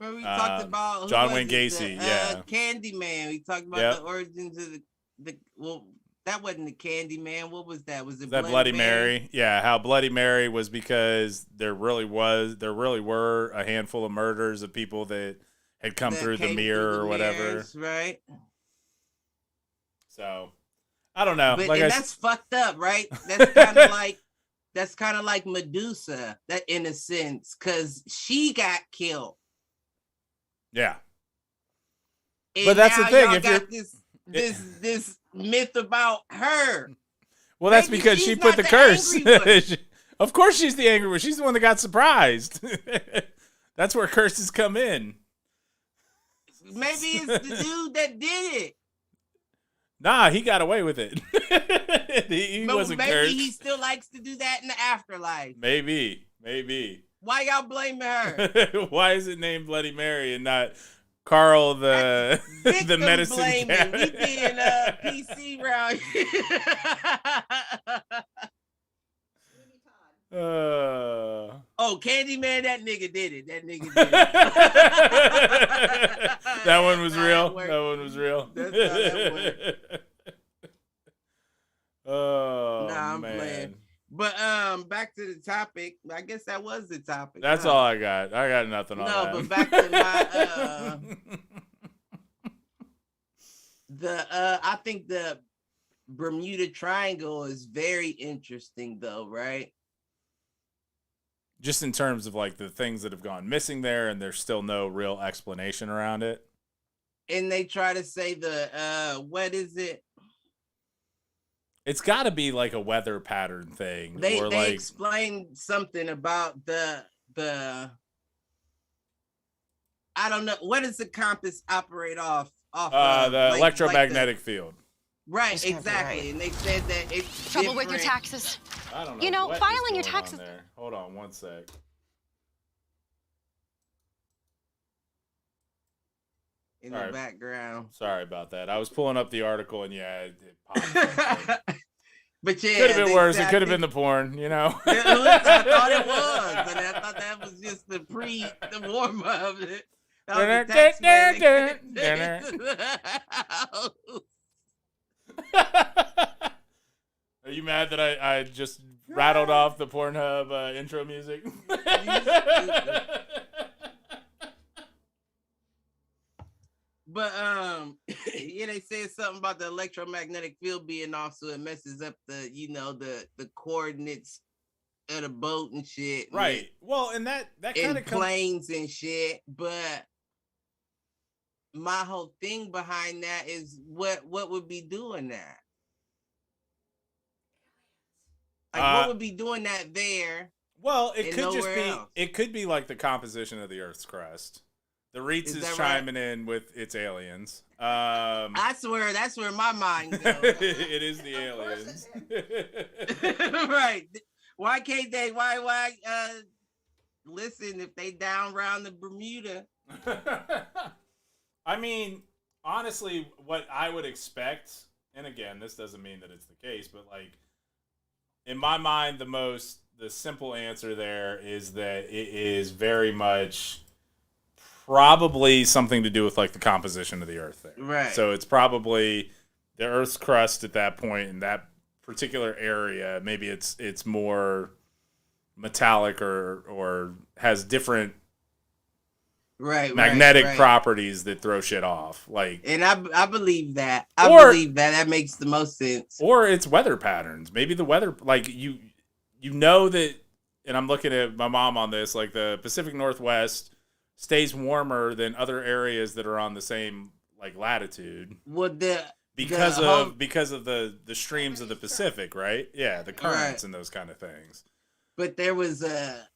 But we talked about John Wayne Gacy, Candyman. We talked about the origins of that wasn't the Candyman. What was that? Was it that Bloody Mary? Yeah, how Bloody Mary was because there really were a handful of murders of people that had come through the mirror or whatever. Mirrors, right. So I don't know. But like that's fucked up, right? That's kind of like Medusa, that in a sense, because she got killed. Yeah. And but that's the thing. If got this myth about her. Well, that's because she put the curse. Of course, she's the angry one. She's the one that got surprised. That's where curses come in. Maybe it's the dude that did it. Nah, he got away with it. he wasn't maybe cursed. He still likes to do that in the afterlife. Maybe. Why y'all blaming her? Why is it named Bloody Mary and not Carl the medicine cat? We being PC round here. Oh, Candyman, that nigga did it. That one was real. That one was real. That's how that worked. Oh, nah, I'm man. playing. But back to the topic. I guess that was the topic. That's all I got. I got nothing on that. No, but back to my I think the Bermuda Triangle is very interesting though, right? Just in terms of like the things that have gone missing there, and there's still no real explanation around it. And they try to say what is it? It's got to be like a weather pattern thing. They like explained something about the I don't know, what does the compass operate off the electromagnetic field. Right, exactly. Right. And they said that it's trouble with your taxes. I don't know. Filing your taxes. Hold on one sec. In the background. Sorry about that. I was pulling up the article and it popped. But yeah, could have been worse. It could have been the porn, I thought it was, and I thought that was just the warm up of it. Are you mad that I just rattled off the Pornhub intro music? But yeah, they said something about the electromagnetic field being off, so it messes up the the coordinates of the boat and shit. Right. Well, and that kind of planes and shit. But my whole thing behind that is what would be doing that? Like what would be doing that there? Well, it could just be else? It could be like the composition of the Earth's crust. The Reitz is chiming in with its aliens. I swear that's where my mind goes. It is the aliens. Right. Why can't they listen if they down around the Bermuda? I mean, honestly, what I would expect, and again, this doesn't mean that it's the case, but like in my mind, the simple answer there is that it is very much probably something to do with like the composition of the Earth there. Right. So it's probably the Earth's crust at that point in that particular area. Maybe it's more metallic or has different magnetic properties that throw shit off. Like, and I believe that. I believe that makes the most sense. Or it's weather patterns. Maybe the weather, like you know that, and I'm looking at my mom on this, like the Pacific Northwest stays warmer than other areas that are on the same like latitude. Well, because of the streams of the Pacific, right? Yeah, the currents and those kind of things. But there was the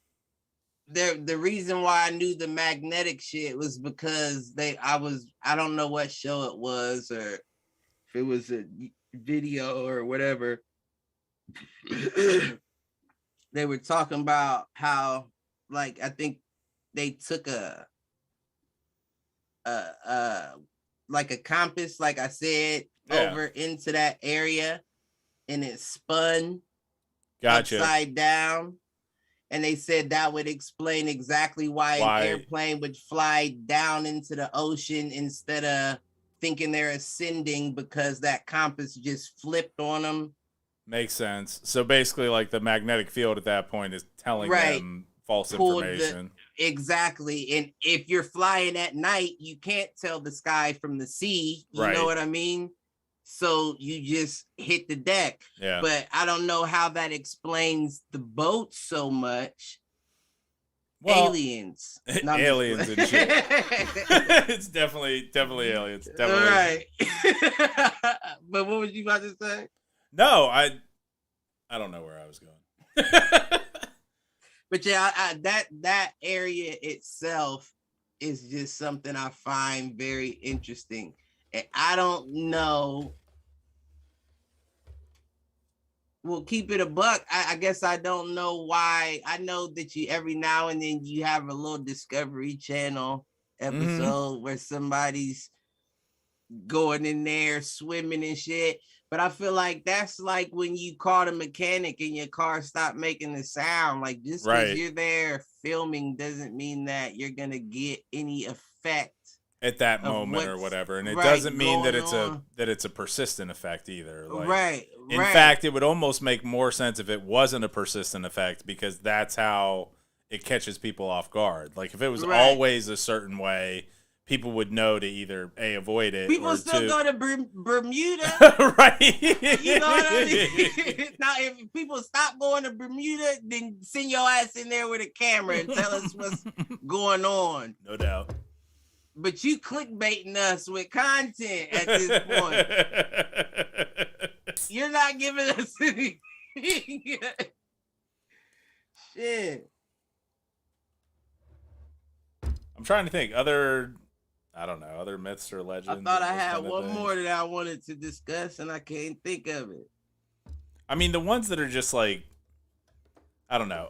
reason why I knew the magnetic shit was because I don't know what show it was or if it was a video or whatever. They were talking about how, like, I think they took a compass, like I said, over into that area, and it spun upside down. And they said that would explain exactly why an airplane would fly down into the ocean instead of thinking they're ascending, because that compass just flipped on them. Makes sense. So basically, like the magnetic field at that point is telling them false information. Exactly. And if you're flying at night, you can't tell the sky from the sea. You know what I mean? So you just hit the deck. Yeah. But I don't know how that explains the boat so much. Well, aliens. Aliens and shit. It's definitely aliens. Definitely. Right. But what was you about to say? No, I don't know where I was going. But yeah, that area itself is just something I find very interesting. And I don't know. Well, keep it a buck. I guess I don't know why. I know that you every now and then you have a little Discovery Channel episode where somebody's going in there swimming and shit. But I feel like that's like when you call the mechanic and your car stopped making the sound. Like, just because you're there filming doesn't mean that you're gonna get any effect at that moment or whatever. And it doesn't mean that it's a persistent effect either. Like, in fact, it would almost make more sense if it wasn't a persistent effect, because that's how it catches people off guard. Like, if it was always a certain way, people would know to either avoid it. People still go to Bermuda, right? You know what I mean? Now, if people stop going to Bermuda, then send your ass in there with a camera and tell us what's going on. No doubt. But you clickbaiting us with content at this point. You're not giving us anything. Shit. I'm trying to think other myths or legends. I thought I had one more that I wanted to discuss, and I can't think of it. I mean, the ones that are just like, I don't know.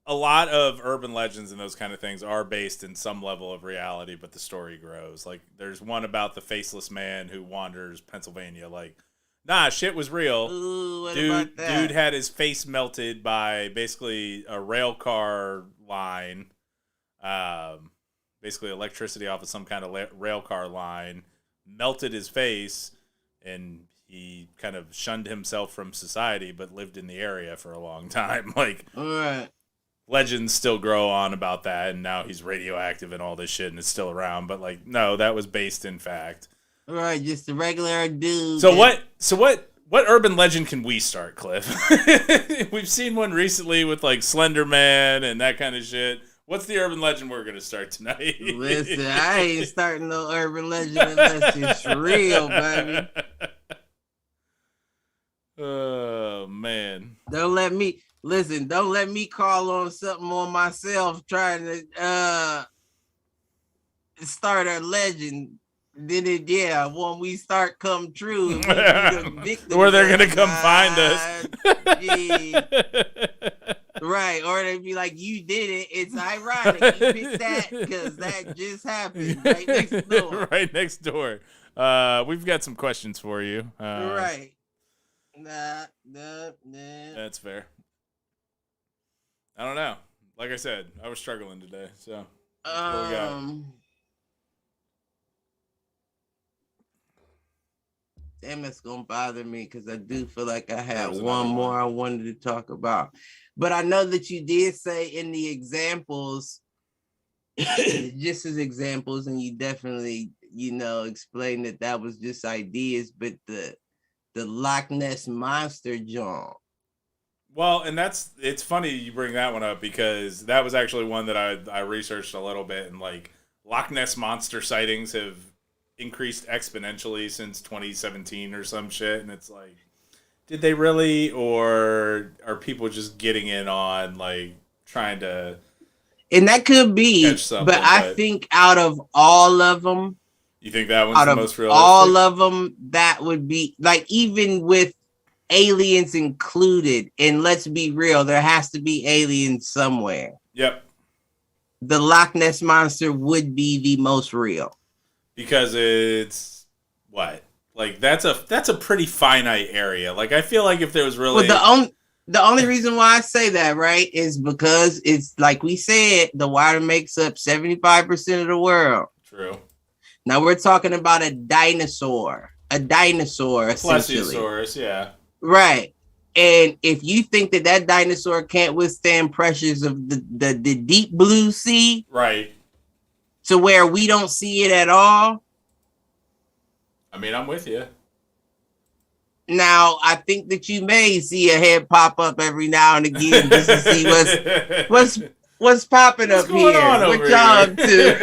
A lot of urban legends and those kind of things are based in some level of reality, but the story grows. Like, there's one about the faceless man who wanders Pennsylvania. Like, nah, shit was real. Ooh, what about that? Dude had his face melted by basically a rail car line. Basically electricity off of some kind of rail car line, melted his face, and he kind of shunned himself from society, but lived in the area for a long time. Like, all right. legends still grow on about that, and now he's radioactive and all this shit, and it's still around. But like, no, that was based in fact. Right, just a regular dude. So what urban legend can we start, Cliff? We've seen one recently with like Slender Man and that kind of shit. What's the urban legend we're gonna start tonight? Listen, I ain't starting no urban legend unless it's real, baby. Oh man. Don't let me call on something on myself trying to start a legend. Then when we start come true, where they're gonna come find us. Right, or they'd be like, you did it. It's ironic you picked that because that just happened right next door. Right next door. We've got some questions for you. Right. Nah. That's fair. I don't know. Like I said, I was struggling today, so what we got? Damn, it's gonna bother me because I do feel like I had one more I wanted to talk about. But I know that you did say in the examples, just as examples, and you definitely, explained that was just ideas, but the Loch Ness Monster jump. Well, and it's funny you bring that one up because that was actually one that I researched a little bit, and like Loch Ness Monster sightings have increased exponentially since 2017 or some shit, and it's like, did they really, or are people just getting in on like trying to? And that could be, but I think out of all of them, you think that one's the most realistic? All of them, that would be like, even with aliens included, and let's be real, there has to be aliens somewhere. Yep. The Loch Ness Monster would be the most real. Because it's what? Like that's a pretty finite area. Like I feel like if there was really the only reason why I say that, right, is because it's like we said, the water makes up 75% of the world. True. Now we're talking about a dinosaur essentially. Plesiosaurus, yeah. Right. And if you think that dinosaur can't withstand pressures of the deep blue sea, right, to where we don't see it at all. I mean, I'm with you. Now, I think that you may see a head pop up every now and again just to see what's popping up here. What y'all do?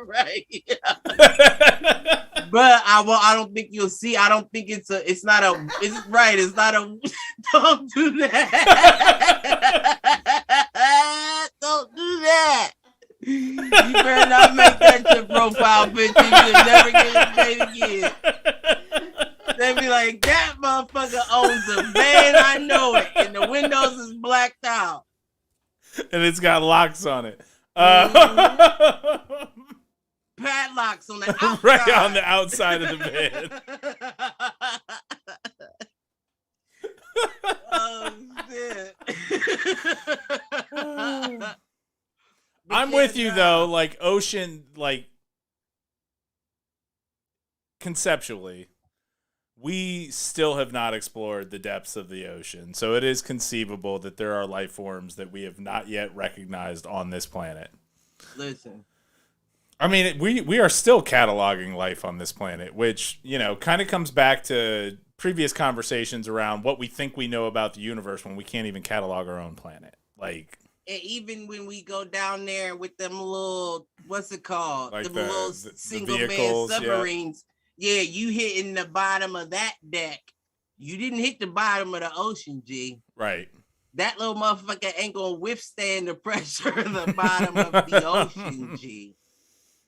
Right. But I don't think you'll see. I don't think it's not a. Don't do that. Don't do that. You better not make that your profile picture. You'll never get it made again. They be like, that motherfucker owns a van. I know it. And the windows is blacked out. And it's got locks on it. Padlocks on the outside. Right on the outside of the van. Oh, shit. I'm with you, though. Like, ocean, like, conceptually, we still have not explored the depths of the ocean. So it is conceivable that there are life forms that we have not yet recognized on this planet. Listen. I mean, we are still cataloging life on this planet, which, kind of comes back to previous conversations around what we think we know about the universe when we can't even catalog our own planet. Like, and even when we go down there with them little, what's it called? Like the little single man submarines. Yeah, you hitting the bottom of that deck. You didn't hit the bottom of the ocean, G. Right. That little motherfucker ain't gonna withstand the pressure of the bottom of the ocean, G.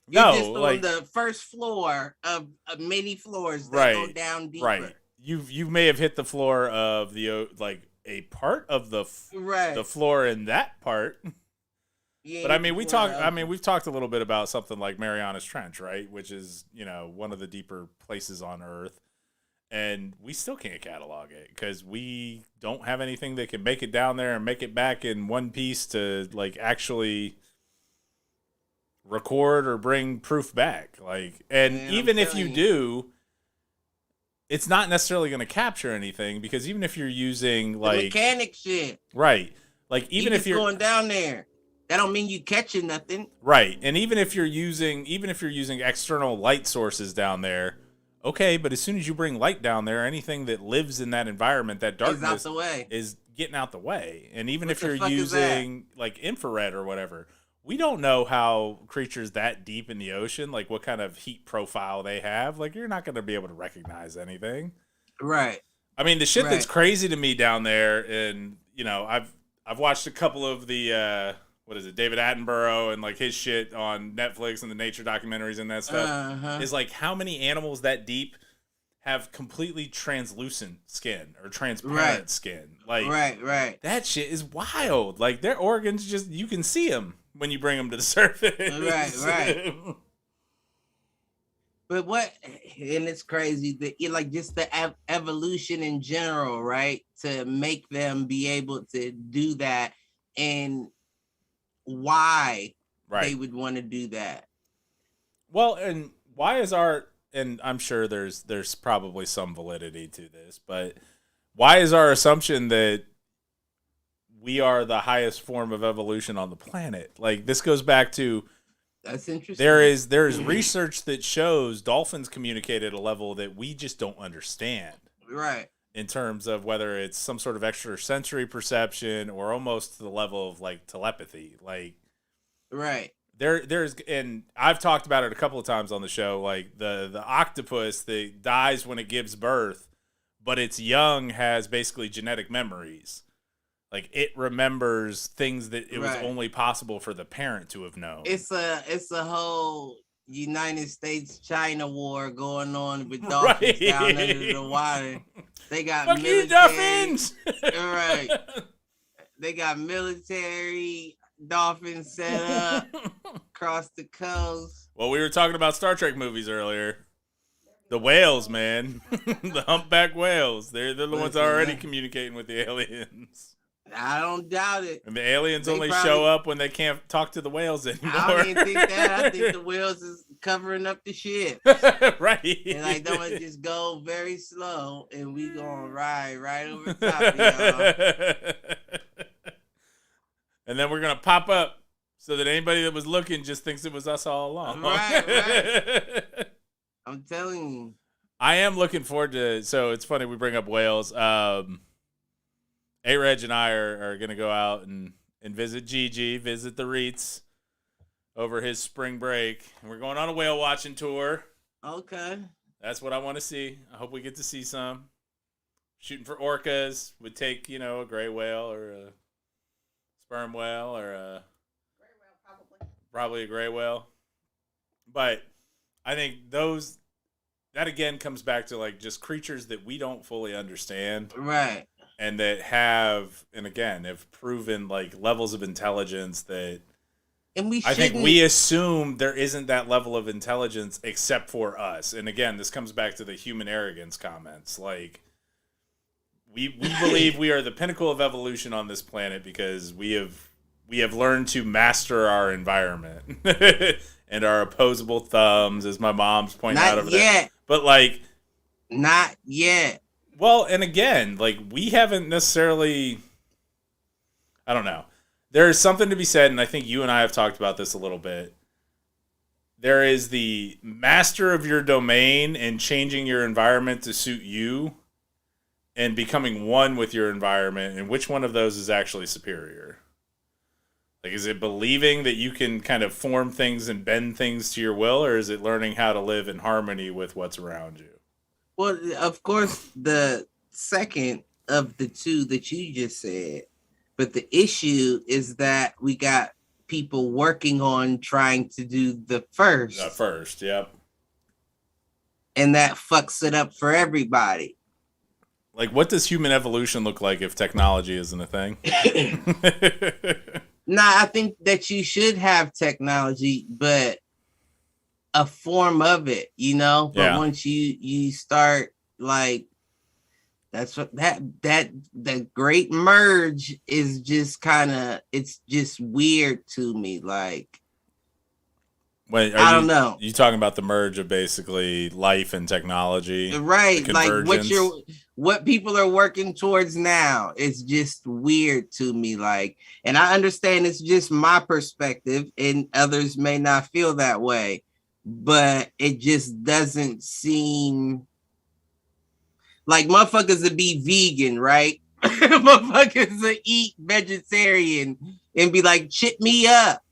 You're just on the first floor of many floors that go down deeper. Right. You may have hit the floor of the a part of the floor in that part. Yeah, but I mean, we've talked a little bit about something like Mariana's Trench, right? Which is, one of the deeper places on Earth. And we still can't catalog it because we don't have anything that can make it down there and make it back in one piece to actually record or bring proof back. Even if you do, it's not necessarily going to capture anything, because even if you're using the mechanic shit, right, like even if you're going down there, that don't mean you catching nothing, right? And even if you're using external light sources down there, okay, but as soon as you bring light down there, anything that lives in that environment, that darkness out the way. is getting out the way. And even if you're using like infrared or whatever, we don't know how creatures that deep in the ocean, like what kind of heat profile they have. Like, you're not going to be able to recognize anything. Right. I mean, the shit that's crazy to me down there, and, you know, I've watched a couple of the, David Attenborough and like his shit on Netflix and the nature documentaries and that stuff, is like how many animals that deep have completely translucent skin or transparent skin. Like, right. That shit is wild. Like, their organs just, you can see them when you bring them to the surface. Right. But and it's crazy that like just the evolution in general, right? To make them be able to do that, and why they would want to do that. Well, and why is and I'm sure there's probably some validity to this, but why is our assumption that we are the highest form of evolution on the planet? Like, this goes back to, that's interesting. There is research that shows dolphins communicate at a level that we just don't understand. Right. In terms of whether it's some sort of extrasensory perception or almost to the level of like telepathy. Like, right. There's, and I've talked about it a couple of times on the show, like the octopus that dies when it gives birth, but its young has basically genetic memories. Like, it remembers things that it was only possible for the parent to have known. It's a whole United States-China war going on with dolphins down under the water. They got fuck military, you, dolphins! Right. They got military dolphins set up across the coast. Well, we were talking about Star Trek movies earlier. The whales, man. The humpback whales. They're the ones already communicating with the aliens. I don't doubt it. And the aliens only show up when they can't talk to the whales anymore. I don't even think that. I think the whales is covering up the ship. Right. And like, don't just go very slow, and we gonna ride right over top of y'all. And then we're gonna pop up so that anybody that was looking just thinks it was us all along. Right. I'm telling you. I am looking forward to. So it's funny we bring up whales. A-Reg and I are going to go out and visit Gigi, visit the Reeds over his spring break. And we're going on a whale watching tour. Okay. That's what I want to see. I hope we get to see some. Shooting for orcas. Would take, a gray whale or a sperm whale or a... Gray whale, probably a gray whale. But I think that again comes back to like just creatures that we don't fully understand. Right. And that have proven like levels of intelligence that, and I think we assume there isn't that level of intelligence except for us. And again, this comes back to the human arrogance comments. Like, we believe we are the pinnacle of evolution on this planet because we have learned to master our environment and our opposable thumbs, as my mom's pointing out over there. But like, not yet. Well, and again, like, we haven't necessarily, I don't know. There is something to be said, and I think you and I have talked about this a little bit. There is the master of your domain and changing your environment to suit you and becoming one with your environment, and which one of those is actually superior? Like, is it believing that you can kind of form things and bend things to your will, or is it learning how to live in harmony with what's around you? Well, of course, the second of the two that you just said, but the issue is that we got people working on trying to do the first. The first, yep. And that fucks it up for everybody. Like, what does human evolution look like if technology isn't a thing? Nah, I think that you should have technology, but a form of it, but once you start, like, that's what the great merge is just kind of, it's just weird to me. Like, I don't know. You talking about the merge of basically life and technology, right? Like what people are working towards now is just weird to me. Like, and I understand it's just my perspective, and others may not feel that way, but it just doesn't seem like motherfuckers to be vegan, right? Motherfuckers to eat vegetarian and be like, chip me up,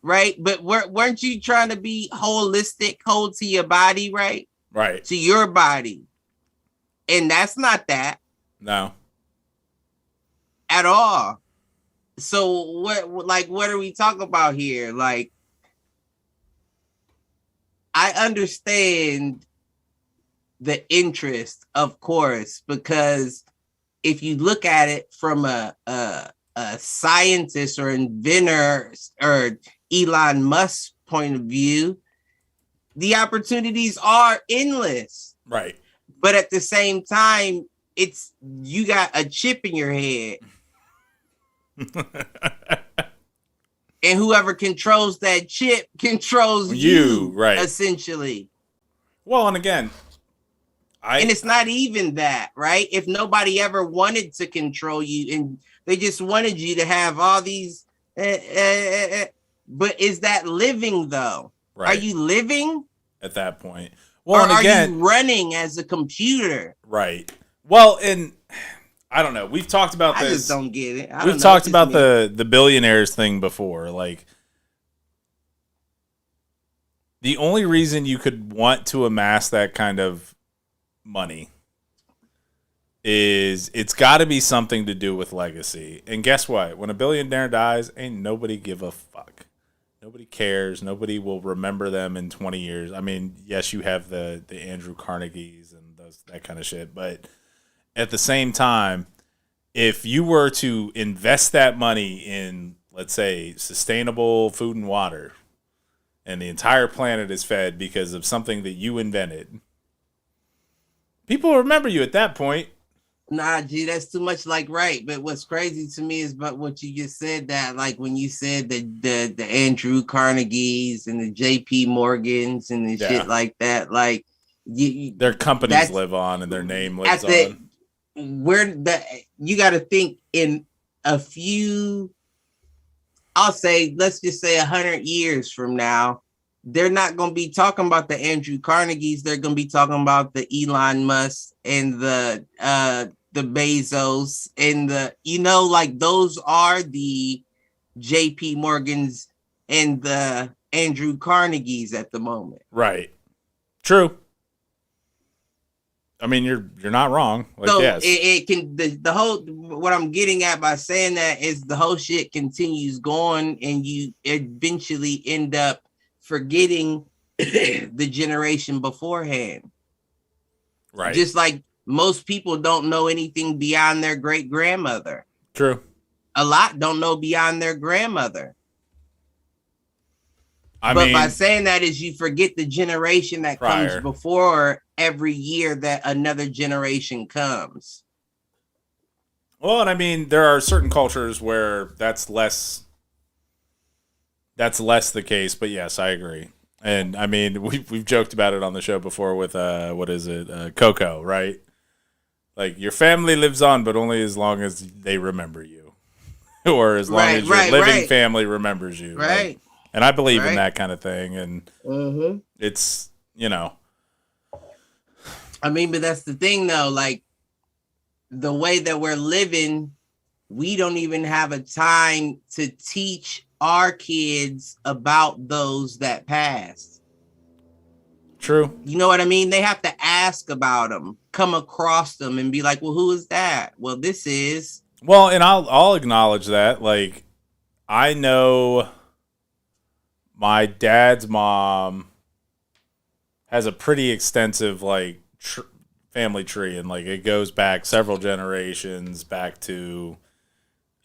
right? But weren't you trying to be holistic, hold to your body, right? Right. To your body. And that's not that. No. At all. So what are we talking about here? Like, I understand the interest, of course, because if you look at it from a scientist or inventor or Elon Musk's point of view, the opportunities are endless. Right. But at the same time, it's you got a chip in your head. And whoever controls that chip controls you, right? Essentially. Well, and again, and it's not even that, right? If nobody ever wanted to control you and they just wanted you to have all these, but is that living though? Right. Are you living at that point? Well, or and again, are you running as a computer? Right. Well, and I don't know. We've talked about this. I just don't get it. We've talked about the billionaires thing before. Like, the only reason you could want to amass that kind of money is it's got to be something to do with legacy. And guess what? When a billionaire dies, ain't nobody give a fuck. Nobody cares. Nobody will remember them in 20 years. I mean, yes, you have the Andrew Carnegies and that kind of shit, but at the same time, if you were to invest that money in, let's say, sustainable food and water, and the entire planet is fed because of something that you invented, people remember you at that point. Nah, G, that's too much like right. But what's crazy to me is but what you just said, that like when you said the Andrew Carnegies and the JP Morgans and the shit like that, like their companies live on and their name lives on. You got to think in a few, I'll say, let's just say 100 years from now, they're not going to be talking about the Andrew Carnegies. They're going to be talking about the Elon Musk and the Bezos and like those are the JP Morgans and the Andrew Carnegies at the moment. Right. True. I mean, you're not wrong. Like, so yes. it can the whole, what I'm getting at by saying that is the whole shit continues going and you eventually end up forgetting the generation beforehand. Right. Just like most people don't know anything beyond their great grandmother. True. A lot don't know beyond their grandmother. But by saying that is you forget the generation that comes before every year that another generation comes. Well, and I mean, there are certain cultures where that's less the case, but yes, I agree. And I mean, we've joked about it on the show before with Coco, right? Like, your family lives on, but only as long as they remember you, or as long as your living family remembers you, right? Like, and I believe in that kind of thing, and it's I mean, but that's the thing, though. Like, the way that we're living, we don't even have a time to teach our kids about those that passed. True. You know what I mean? They have to ask about them, come across them, and be like, well, who is that? Well, this is. Well, and I'll acknowledge that. Like, I know my dad's mom has a pretty extensive, like, family tree, and, like, it goes back several generations back to,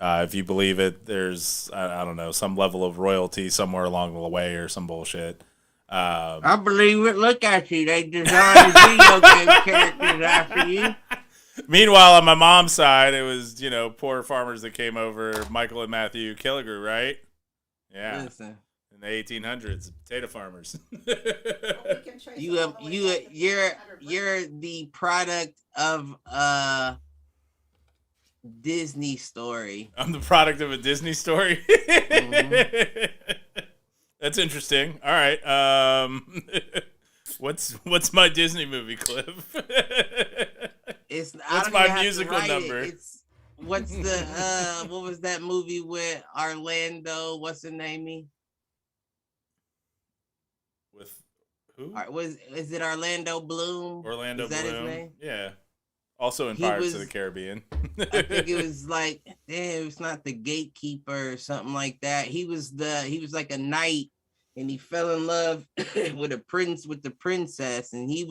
if you believe it, there's, I don't know, some level of royalty somewhere along the way or some bullshit. I believe it. Look at you. They designed video game characters after you. Meanwhile, on my mom's side, it was, poor farmers that came over, Michael and Matthew Killigrew, right? Yeah. Listen. And the 1800s, potato farmers. Well, we can trace You it all have the way back to 1500, you're the product of a Disney story. I'm the product of a Disney story. Mhm. That's interesting. All right. What's my Disney movie, Cliff? It's I What's don't my even have to musical write it. number? It's what's the what was that movie with Orlando? What's the name? With who? Is it Orlando Bloom? Orlando Is that Bloom. his name? Yeah. Also in He Pirates of was- the Caribbean. I think it was like, it was not the gatekeeper or something like that. He was like a knight, and he fell in love with the princess, and he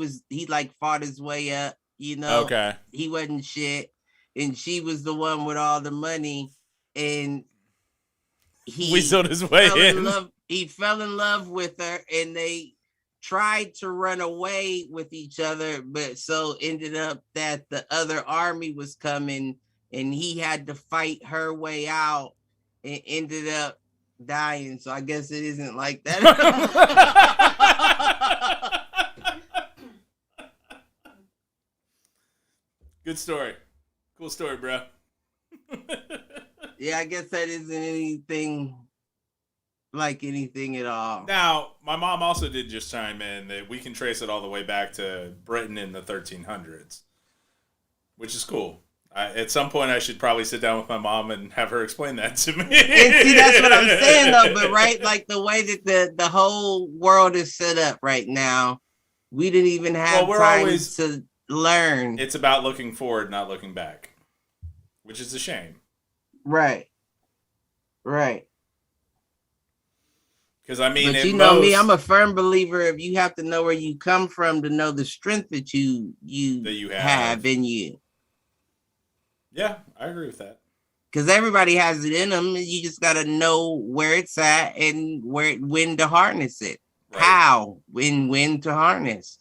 like fought his way up, Okay. He wasn't shit, and she was the one with all the money, and he Weaseled his way fell in. in love. He fell in love with her, and they tried to run away with each other, but so ended up that the other army was coming, and he had to fight her way out, and ended up dying. So I guess it isn't like that. Good story. Cool story, bro. Yeah, I guess that isn't anything like anything at all. Now, my mom also did just chime in that we can trace it all the way back to Britain in the 1300s, which is cool. At some point, I should probably sit down with my mom and have her explain that to me. And see, that's what I'm saying, though. But right, like the way that the whole world is set up right now, we didn't even have time to learn. It's about looking forward, not looking back, which is a shame. Right. Because I mean, but you know me, I'm a firm believer. If you have to know where you come from to know the strength that you have in you. Yeah, I agree with that. Because everybody has it in them. You just got to know where it's at and when to harness it. Right. How, when to harness.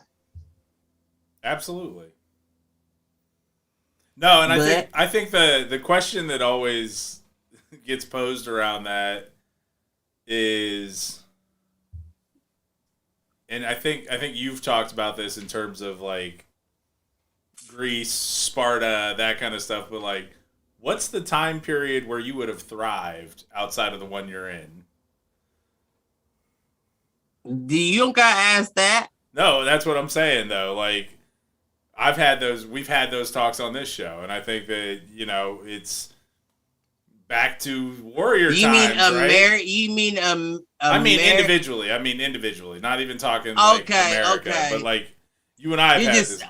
Absolutely. No, and I think the question that always gets posed around that is, and I think you've talked about this in terms of like Greece, Sparta, that kind of stuff, but like, what's the time period where you would have thrived outside of the one you're in? You don't gotta ask that. No, that's what I'm saying though. Like, we've had those talks on this show, and I think that, it's back to warrior times, right? You mean I mean individually, not even talking like America, but like you and I have had this.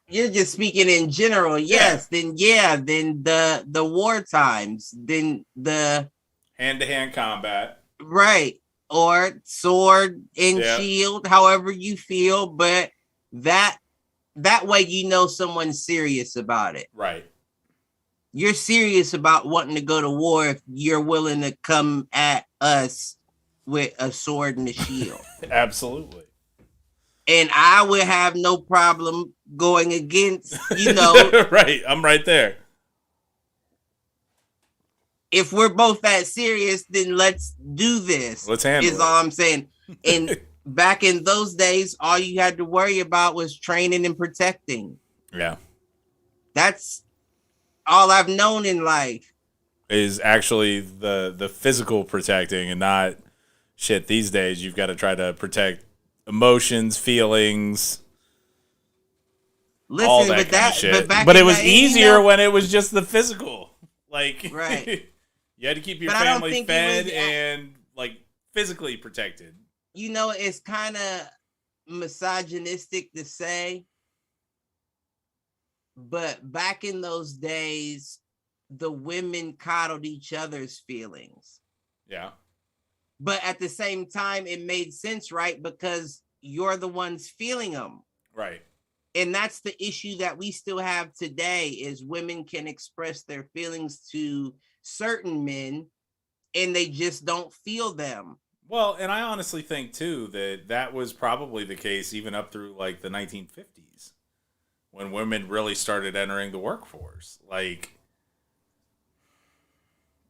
You're just speaking in general. Yes, yeah. Then the war times, then the hand-to-hand combat. Right. Or sword and shield, however you feel, but that way someone's serious about it. Right. You're serious about wanting to go to war if you're willing to come at us with a sword and a shield. Absolutely. And I would have no problem going against, Right. I'm right there. If we're both that serious, then let's do this. Let's handle it. Is all I'm saying. And back in those days, all you had to worry about was training and protecting. Yeah. That's all I've known in life. Is actually the physical protecting, and not shit. These days, you've got to try to protect emotions, feelings. Listen, all that kind of shit. But it was easier when it was just the physical. Like, right. You had to keep your family fed and like physically protected. It's kind of misogynistic to say, but back in those days, the women coddled each other's feelings. Yeah. But at the same time, it made sense, right? Because you're the ones feeling them. Right. And that's the issue that we still have today, is women can express their feelings to certain men and they just don't feel them. Well, and I honestly think too that was probably the case even up through like the 1950s, when women really started entering the workforce. Like,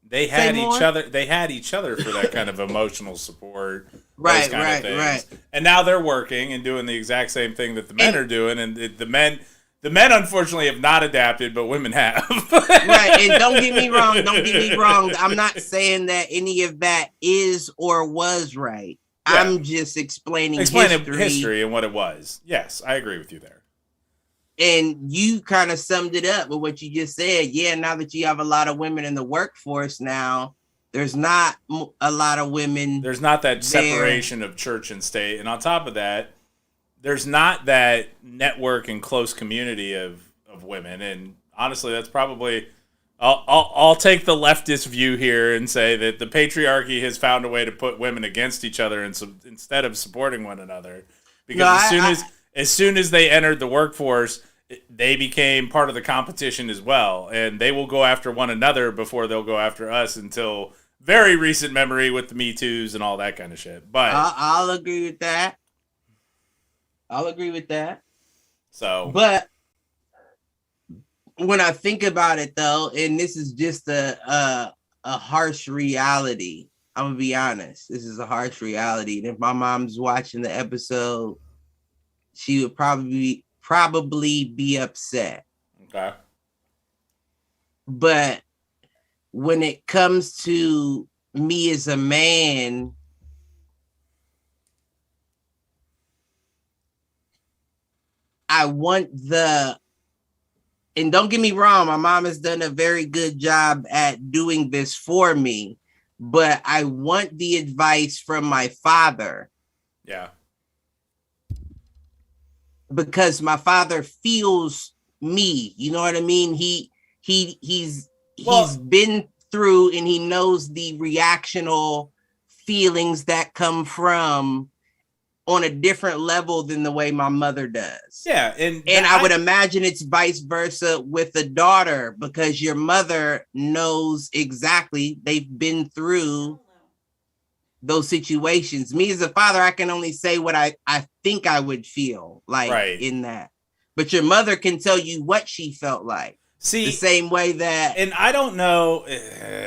they had each other. They had each other for that kind of emotional support, right, of things. Right. And now they're working and doing the exact same thing that the men are doing, and the men unfortunately have not adapted, but women have. Right, and don't get me wrong. I'm not saying that any of that is or was right. Yeah. I'm just explaining history and what it was. Yes, I agree with you there. And you kind of summed it up with what you just said. Yeah, now that you have a lot of women in the workforce now, there's not a lot of women. There's not that separation of church and state. And on top of that, there's not that network and close community of women. And honestly, that's probably... I'll take the leftist view here and say that the patriarchy has found a way to put women against each other instead of supporting one another. Because as soon as they entered the workforce, they became part of the competition as well, and they will go after one another before they'll go after us until very recent memory with the Me Too's and all that kind of shit. But I'll agree with that. So, but when I think about it, though, and this is just a harsh reality. I'm gonna be honest. This is a harsh reality, and if my mom's watching the episode, she would probably be upset. Okay. But when it comes to me as a man, I want and don't get me wrong, my mom has done a very good job at doing this for me, but I want the advice from my father. Yeah. Because my father feels me, you know what I mean? He's been through, and he knows the reactional feelings that come from on a different level than the way my mother does. Yeah, and I would imagine it's vice versa with a daughter, because your mother knows exactly, they've been through those situations. Me as a father, I can only say what I think I would feel like in that. But your mother can tell you what she felt like. See, the same way that... And I don't know.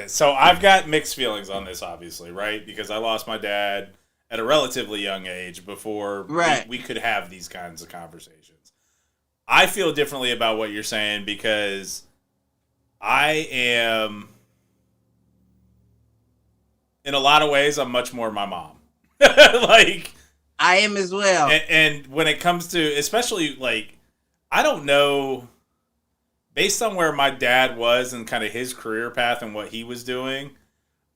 So I've got mixed feelings on this, obviously, right? Because I lost my dad at a relatively young age before we could have these kinds of conversations. I feel differently about what you're saying because I am... In a lot of ways, I'm much more my mom. Like, I am as well. And when it comes to, especially, like, I don't know, based on where my dad was and kind of his career path and what he was doing,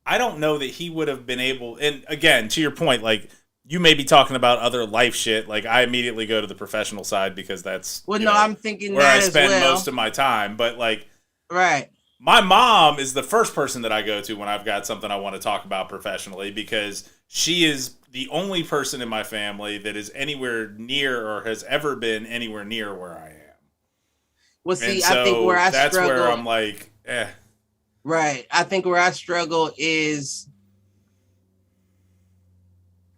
I don't know that he would have been able, and again, to your point, like, you may be talking about other life shit. Like, I immediately go to the professional side because that's I'm thinking where that I spend as well. most of my time. But, like, right. My mom is the first person that I go to when I've got something I want to talk about professionally, because she is the only person in my family that is anywhere near or has ever been anywhere near where I am. Well, see, I think where I struggle... That's where I'm like, Right. I think where I struggle is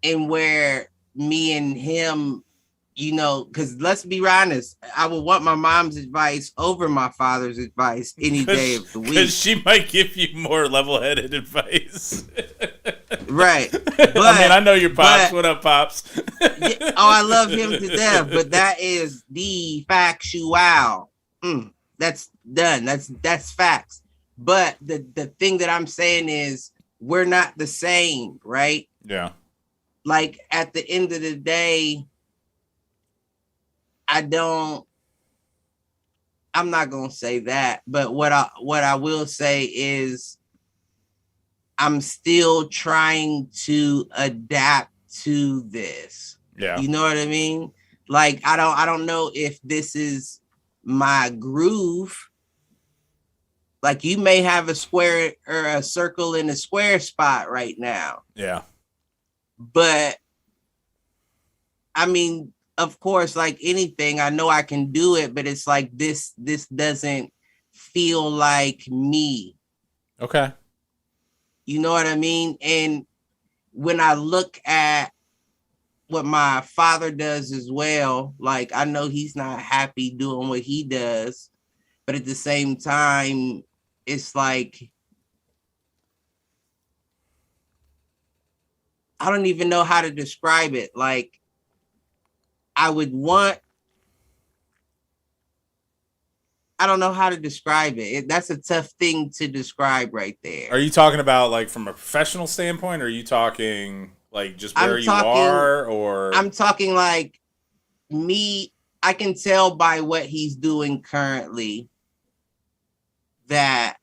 in where me and him, because let's be honest, I would want my mom's advice over my father's advice any day of the week. Because she might give you more level-headed advice. Right. But, I mean, I know your pops. What up, pops? I love him to death, but that is the factual. That's done. That's facts. But the thing that I'm saying is we're not the same, right? Yeah. Like, at the end of the day, I'm not going to say that, but what I will say is I'm still trying to adapt to this. Yeah. You know what I mean? Like, I don't know if this is my groove. Like, you may have a square or a circle in a square spot right now. Yeah. But I mean, of course, like anything, I know I can do it, but it's like this doesn't feel like me. Okay. You know what I mean? And when I look at what my father does as well, like, I know he's not happy doing what he does, but at the same time, it's like I don't even know how to describe it. Like, I don't know how to describe it. That's a tough thing to describe right there. Are you talking about like from a professional standpoint, or are you talking like just where you are, or I'm talking like me. I can tell by what he's doing currently that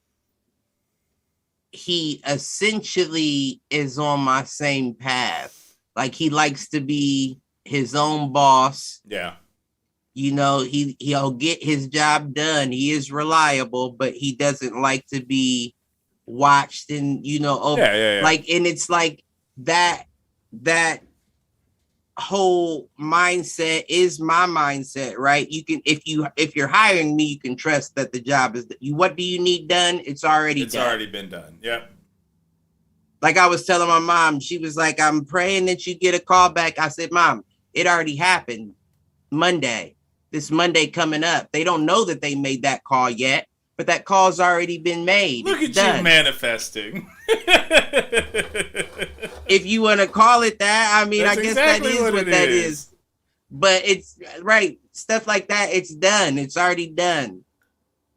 he essentially is on my same path. Like, he likes to be his own boss. Yeah. You know, he'll get his job done. He is reliable, but he doesn't like to be watched and, you know, yeah. Like, and it's like that whole mindset is my mindset, right? You can, if you're hiring me, you can trust that the job is what do you need done? It's already been done. Yep. Like I was telling my mom, she was like, I'm praying that you get a call back. I said, Mom, it already happened Monday. This Monday coming up. They don't know that they made that call yet, but that call's already been made. Look at you manifesting. If you want to call it that, I mean, That's I guess exactly that is what that is. But it's right. Stuff like that, it's done. It's already done.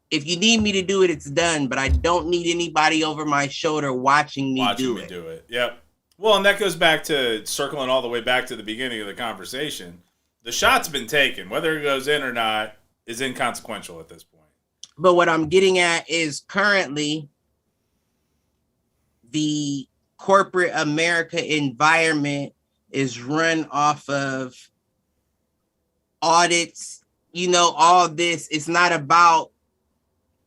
If you need me to do it, it's done. But I don't need anybody over my shoulder watching me do it. Yep. Well, and that goes back to circling all the way back to the beginning of the conversation. The shot's been taken. Whether it goes in or not is inconsequential at this point. But what I'm getting at is currently the corporate America environment is run off of audits, you know, all this. It's not about,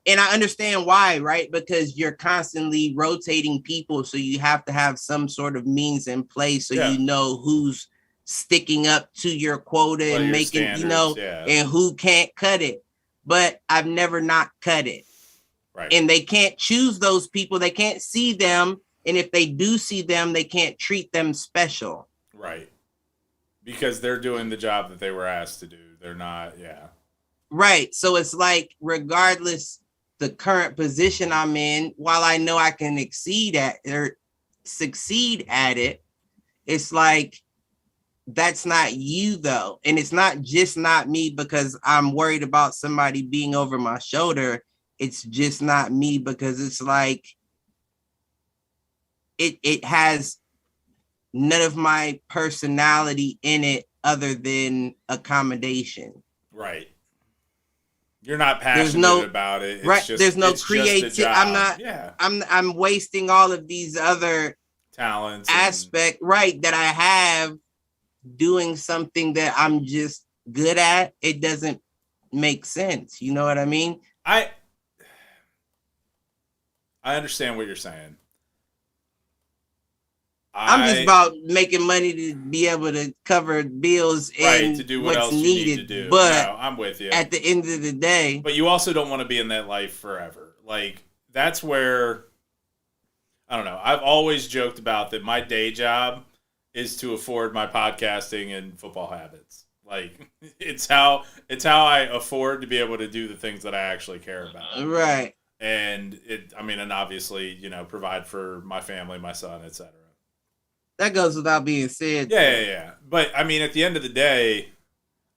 and I understand why, right? Because you're constantly rotating people. So you have to have some sort of means in place so you know who's sticking up to your quota and making, you know, and who can't cut it. But I've never not cut it. Right. And they can't choose those people. They can't see them. And if they do see them, they can't treat them special. Right. Because they're doing the job that they were asked to do. They're not, Right. So it's like, regardless the current position I'm in, while I know I can succeed at it, it's like, that's not you though. And it's not just not me because I'm worried about somebody being over my shoulder. It's just not me because it's like, it has none of my personality in it other than accommodation. Right. You're not passionate about it. It's right. Just, there's no creativity. I'm not. Yeah. I'm wasting all of these other talents right, that I have doing something that I'm just good at. It doesn't make sense. You know what I mean? I understand what you're saying. I'm just about making money to be able to cover bills and to do what else needed. You need to do. But no, I'm with you. At the end of the day. But you also don't want to be in that life forever. Like, that's where, I don't know. I've always joked about that my day job is to afford my podcasting and football habits. Like, it's how I afford to be able to do the things that I actually care about. Right. And and obviously, you know, provide for my family, my son, etc. That goes without being said. Yeah. But I mean, at the end of the day,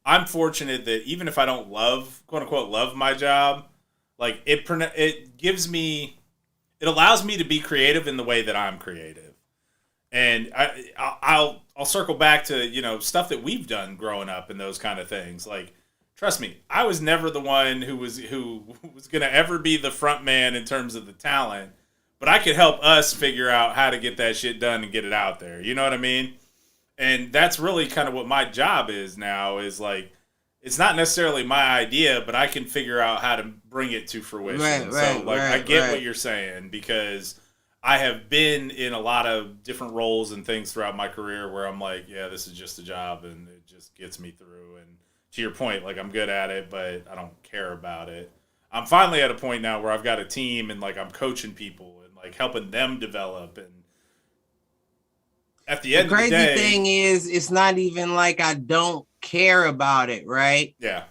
I'm fortunate that even if I don't quote unquote, love my job, like it allows me to be creative in the way that I'm creative. And I'll circle back to, you know, stuff that we've done growing up and those kind of things. Like, trust me, I was never the one who was going to ever be the front man in terms of the talent. But I could help us figure out how to get that shit done and get it out there. You know what I mean? And that's really kind of what my job is now, is like, it's not necessarily my idea, but I can figure out how to bring it to fruition. I get what you're saying, because I have been in a lot of different roles and things throughout my career where I'm like, yeah, this is just a job and it just gets me through. And to your point, like, I'm good at it, but I don't care about it. I'm finally at a point now where I've got a team and like I'm coaching people and like helping them develop. And at the end of the day, crazy thing is, it's not even like I don't care about it, right? Yeah.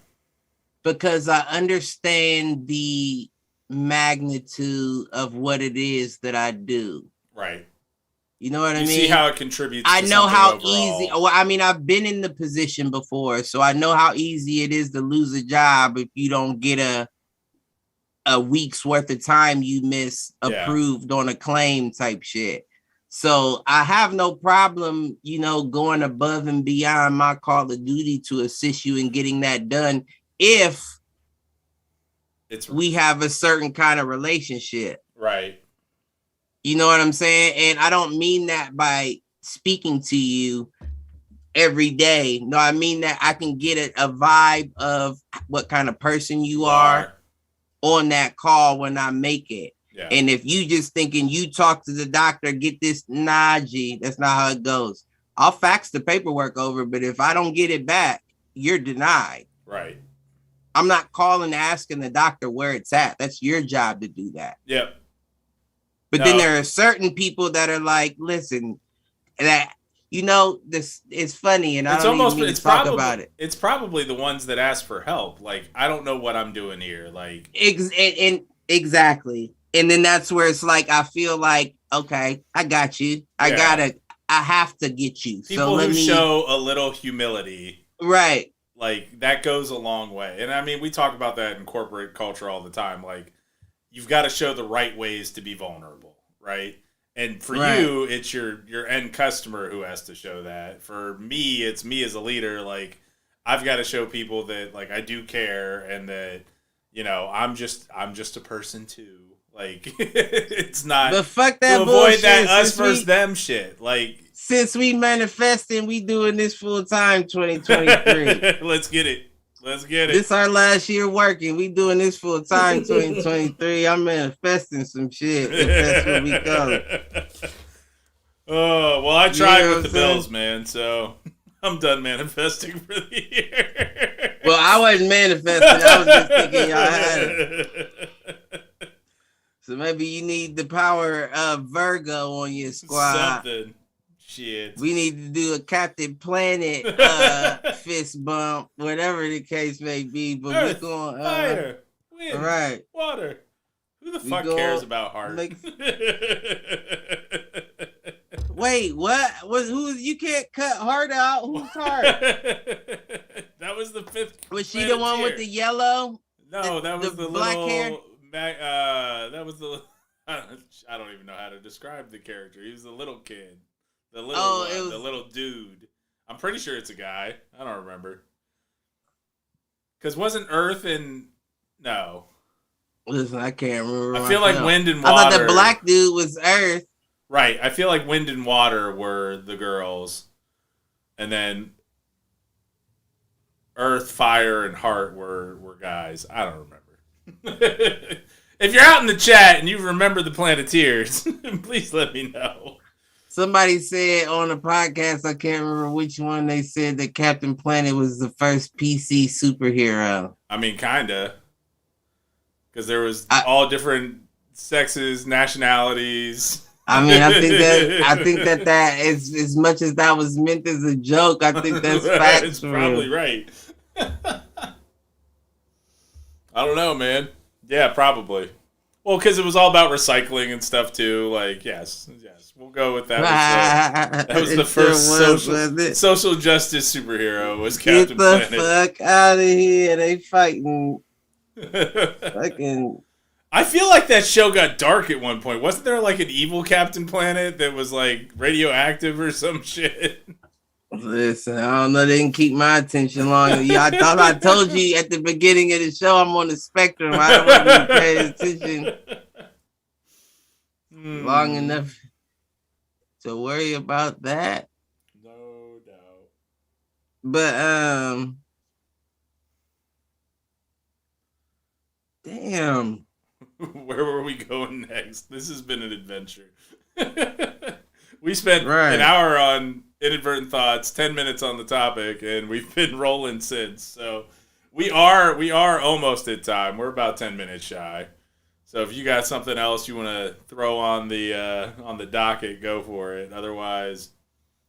Because I understand the magnitude of what it is that I do. Right. You know what I mean? You see how it contributes. I to know how overall. easy. Well, I mean, I've been in the position before, so I know how easy it is to lose a job if you don't get a week's worth of time you miss approved on a claim type shit. So I have no problem, going above and beyond my call of duty to assist you in getting that done if we have a certain kind of relationship. Right. You know what I'm saying? And I don't mean that by speaking to you every day. No, I mean that I can get a vibe of what kind of person you are on that call when I make it. Yeah. And if you just thinking you talk to the doctor, get this, G, that's not how it goes. I'll fax the paperwork over, but if I don't get it back, you're denied. Right. I'm not calling asking the doctor where it's at. That's your job to do that. Yep. But then there are certain people that are like, listen, that this is funny, and I don't even mean to talk about it. It's probably the ones that ask for help. Like, I don't know what I'm doing here. Like, exactly. And then that's where it's like, I feel like, okay, I got you. I have to get you. People who show a little humility, right? Like, that goes a long way. And I mean, we talk about that in corporate culture all the time. Like, you've got to show the right ways to be vulnerable, right? And for you, it's your end customer who has to show that. For me, it's me as a leader. Like, I've got to show people that, like, I do care and that, I'm just a person too. Like, it's not. But fuck that to bullshit. Avoid that us versus them shit. Like, since we manifesting, we doing this full time 2023. Let's get it. This our last year working. We doing this full time 2023. I'm manifesting some shit. If that's what we call it. Oh, well, I tried with the Bills, man. So I'm done manifesting for the year. Well, I wasn't manifesting. I was just thinking y'all had it. So maybe you need the power of Virgo on your squad. Something. Shit. We need to do a Captain Planet fist bump, whatever the case may be. But Earth, we're going fire, wind, right, water. Who the fuck cares about heart? Wait, what? Who? You can't cut heart out. Whose heart? That was the fifth. Was she the one with the yellow? No, that was the black little hair. That was the. I don't even know how to describe the character. He was the little kid. The little the little dude. I'm pretty sure it's a guy. I don't remember. Because wasn't Earth and... No. Listen, I can't remember. I feel like Wind and Water... I thought the black dude was Earth. Right. I feel like Wind and Water were the girls. And then Earth, Fire, and Heart were guys. I don't remember. If you're out in the chat and you remember the Planeteers, please let me know. Somebody said on the podcast, I can't remember which one, they said that Captain Planet was the first PC superhero. I mean, kinda. Because there was all different sexes, nationalities. I mean, I think that is, as much as that was meant as a joke, I think that's facts. It's probably right. I don't know, man. Yeah, probably. Well, because it was all about recycling and stuff too. Like, yes, we'll go with that. That was the first social justice superhero. Was Captain Planet. Get the fuck out of here! They fighting. Fucking. I feel like that show got dark at one point. Wasn't there like an evil Captain Planet that was like radioactive or some shit? Listen, I don't know. They didn't keep my attention long. Yeah, I thought I told you at the beginning of the show I'm on the spectrum. I wasn't paying attention long enough to worry about that. No doubt. But damn. Where were we going next? This has been an adventure. We spent an hour on inadvertent thoughts, 10 minutes on the topic, and we've been rolling since. So we are almost at time. We're about 10 minutes shy. So if you got something else you want to throw on the docket, go for it. Otherwise,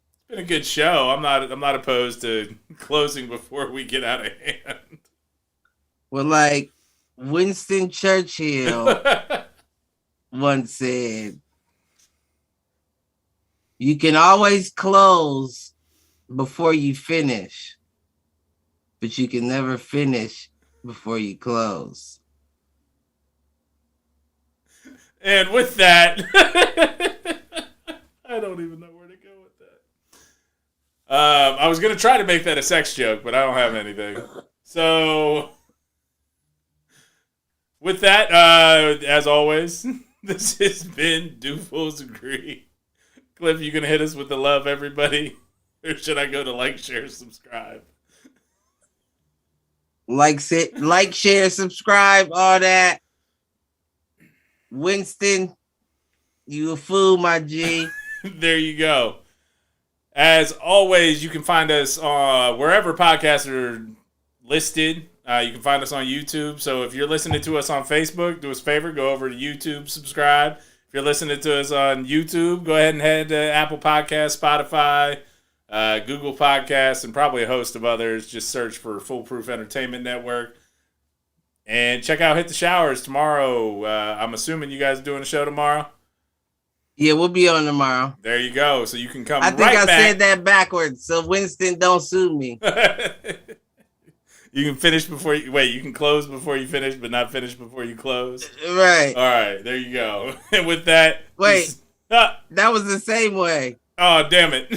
it's been a good show. I'm not opposed to closing before we get out of hand. Well, like Winston Churchill once said, You can always close before you finish, but you can never finish before you close. And with that, I don't even know where to go with that. I was going to try to make that a sex joke, but I don't have anything. So, with that, as always, this has been Do Fools Agree. Cliff, you going to hit us with the love, everybody? Or should I go to like, share, subscribe? Like, share, subscribe, all that. Winston, you a fool, my G. There you go. As always, you can find us wherever podcasts are listed. You can find us on YouTube. So if you're listening to us on Facebook, do us a favor, go over to YouTube, subscribe. If you're listening to us on YouTube, go ahead and head to Apple Podcasts, Spotify, Google Podcasts, and probably a host of others. Just search for Foolproof Entertainment Network. And check out Hit the Showers tomorrow. I'm assuming you guys are doing a show tomorrow? Yeah, we'll be on tomorrow. There you go. So you can come I think I back. said that backwards, so Winston, don't sue me. You can finish before you... Wait, you can close before you finish, but not finish before you close? Right. All right, there you go. And with that... Wait, that was the same way. Oh, damn it.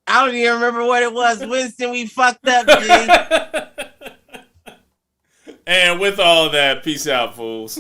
I don't even remember what it was. Winston, we fucked up, G. And with all that, peace out, fools.